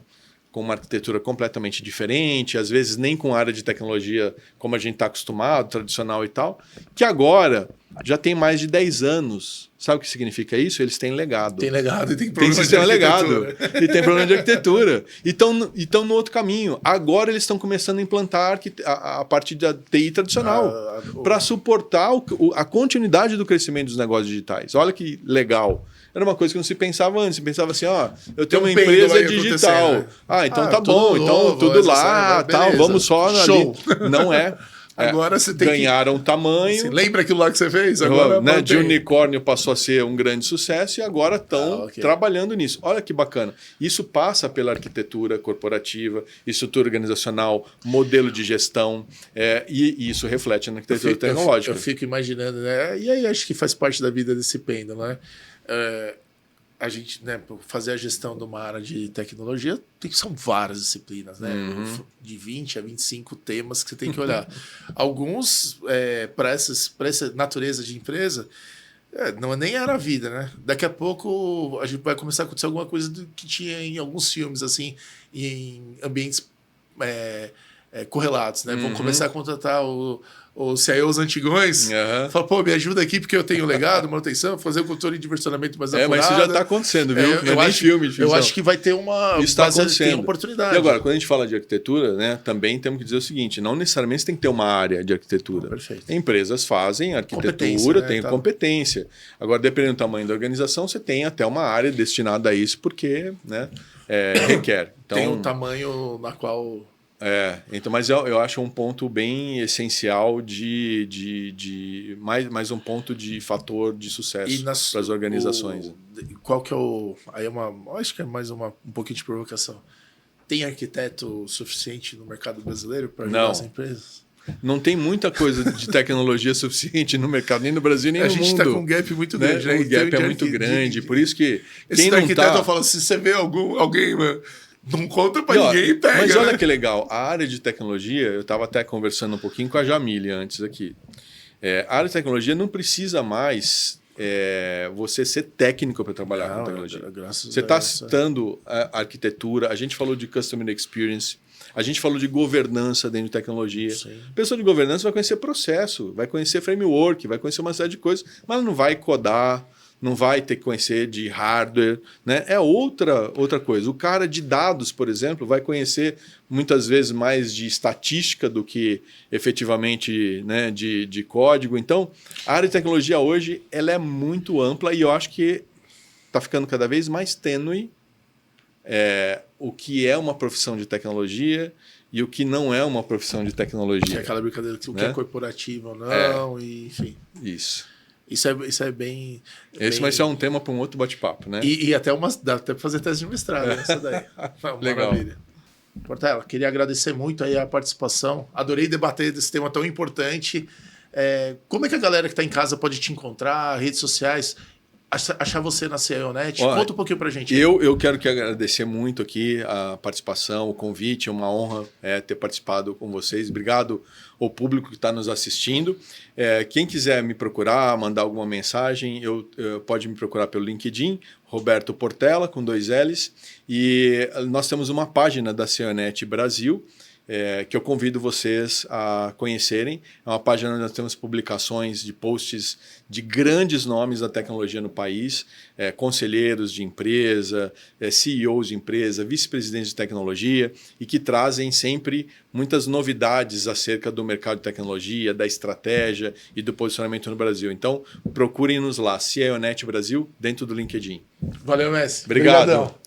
B: com uma arquitetura completamente diferente, às vezes nem com área de tecnologia como a gente está acostumado, tradicional e tal, que agora já tem mais de 10 anos. Sabe o que significa isso? Eles têm legado.
A: Tem legado e tem problema
B: de arquitetura. Legado e tem problema de arquitetura. E estão no outro caminho. Agora eles estão começando a implantar a parte da TI tradicional para suportar a continuidade do crescimento dos negócios digitais. Olha que legal. Era uma coisa que não se pensava antes. Se pensava assim, eu tenho uma empresa digital. Né? Então tá bom, então tudo lá, tal, vamos só
A: Show.
B: Ali. Não é.
A: Agora você tem
B: ganharam tamanho.
A: Você lembra aquilo lá que você fez? Agora
B: de unicórnio passou a ser um grande sucesso e agora estão trabalhando nisso. Olha que bacana. Isso passa pela arquitetura corporativa, estrutura organizacional, modelo de gestão, e isso reflete na arquitetura tecnológica.
A: Eu fico imaginando, né? E aí acho que faz parte da vida desse pêndulo, né? A gente, né, fazer a gestão de uma área de tecnologia, são várias disciplinas, né? De 20 a 25 temas que você tem que olhar. Alguns, para essa natureza de empresa, não nem era a vida, né? Daqui a pouco a gente vai começar a acontecer alguma coisa que tinha em alguns filmes, assim, em ambientes correlatos, né? Vão começar a contratar os CIOs antigões, fala, pô, me ajuda aqui porque eu tenho legado, manutenção, fazer o controle de versionamento mais apurado.
B: Mas isso já está acontecendo, viu?
A: Eu acho que vai ter isso
B: está acontecendo.
A: Tem uma oportunidade.
B: E agora, quando a gente fala de arquitetura, né, também temos que dizer o seguinte, não necessariamente você tem que ter uma área de arquitetura.
A: Perfeito.
B: Empresas fazem arquitetura, tem competência. Agora, dependendo do tamanho da organização, você tem até uma área destinada a isso, porque requer. Então,
A: tem um tamanho na qual...
B: então, mas eu acho um ponto bem essencial mais um ponto de fator de sucesso para as organizações.
A: Qual que é acho que é mais um pouquinho de provocação. Tem arquiteto suficiente no mercado brasileiro para ajudar as empresas?
B: Não tem muita coisa de tecnologia suficiente no mercado, nem no Brasil, nem no mundo. A gente está
A: com um gap muito grande.
B: O gap é muito grande, por isso que
A: quem não arquiteto fala, se você vê alguém... Não conta pra ninguém e pega.
B: Mas olha que legal, a área de tecnologia, eu estava até conversando um pouquinho com a Jamile antes aqui. A área de tecnologia não precisa mais você ser técnico para trabalhar com tecnologia. Você está citando a arquitetura, a gente falou de Customer Experience, a gente falou de governança dentro de tecnologia. Sim. A pessoa de governança vai conhecer processo, vai conhecer framework, vai conhecer uma série de coisas, mas ela não vai codar, não vai ter que conhecer de hardware, né? É outra coisa. O cara de dados, por exemplo, vai conhecer muitas vezes mais de estatística do que efetivamente, né, de código. Então, a área de tecnologia hoje ela é muito ampla e eu acho que está ficando cada vez mais tênue o que é uma profissão de tecnologia e o que não é uma profissão de tecnologia.
A: Aquela brincadeira que o que é corporativo ou não, e, enfim.
B: Isso.
A: Isso é bem...
B: Mas isso é um tema para um outro bate-papo, né?
A: E até dá até para fazer tese de mestrado, né? Isso daí.
B: Legal.
A: Maravilha. Portela, queria agradecer muito aí a participação. Adorei debater desse tema tão importante. Como é que a galera que está em casa pode te encontrar, redes sociais, achar você na CIONet? Conta um pouquinho para a gente.
B: Eu quero agradecer muito aqui a participação, o convite. É uma honra ter participado com vocês. Obrigado ao público que está nos assistindo. Quem quiser me procurar, mandar alguma mensagem, pode me procurar pelo LinkedIn, Roberto Portela, com 2 L's. E nós temos uma página da CIONet Brasil, que eu convido vocês a conhecerem. É uma página onde nós temos publicações de posts de grandes nomes da tecnologia no país, conselheiros de empresa, CEOs de empresa, vice-presidentes de tecnologia, e que trazem sempre muitas novidades acerca do mercado de tecnologia, da estratégia e do posicionamento no Brasil. Então, procurem-nos lá, CIONet Brasil, dentro do LinkedIn.
A: Valeu, Messi.
B: Obrigado.
A: Obrigadão.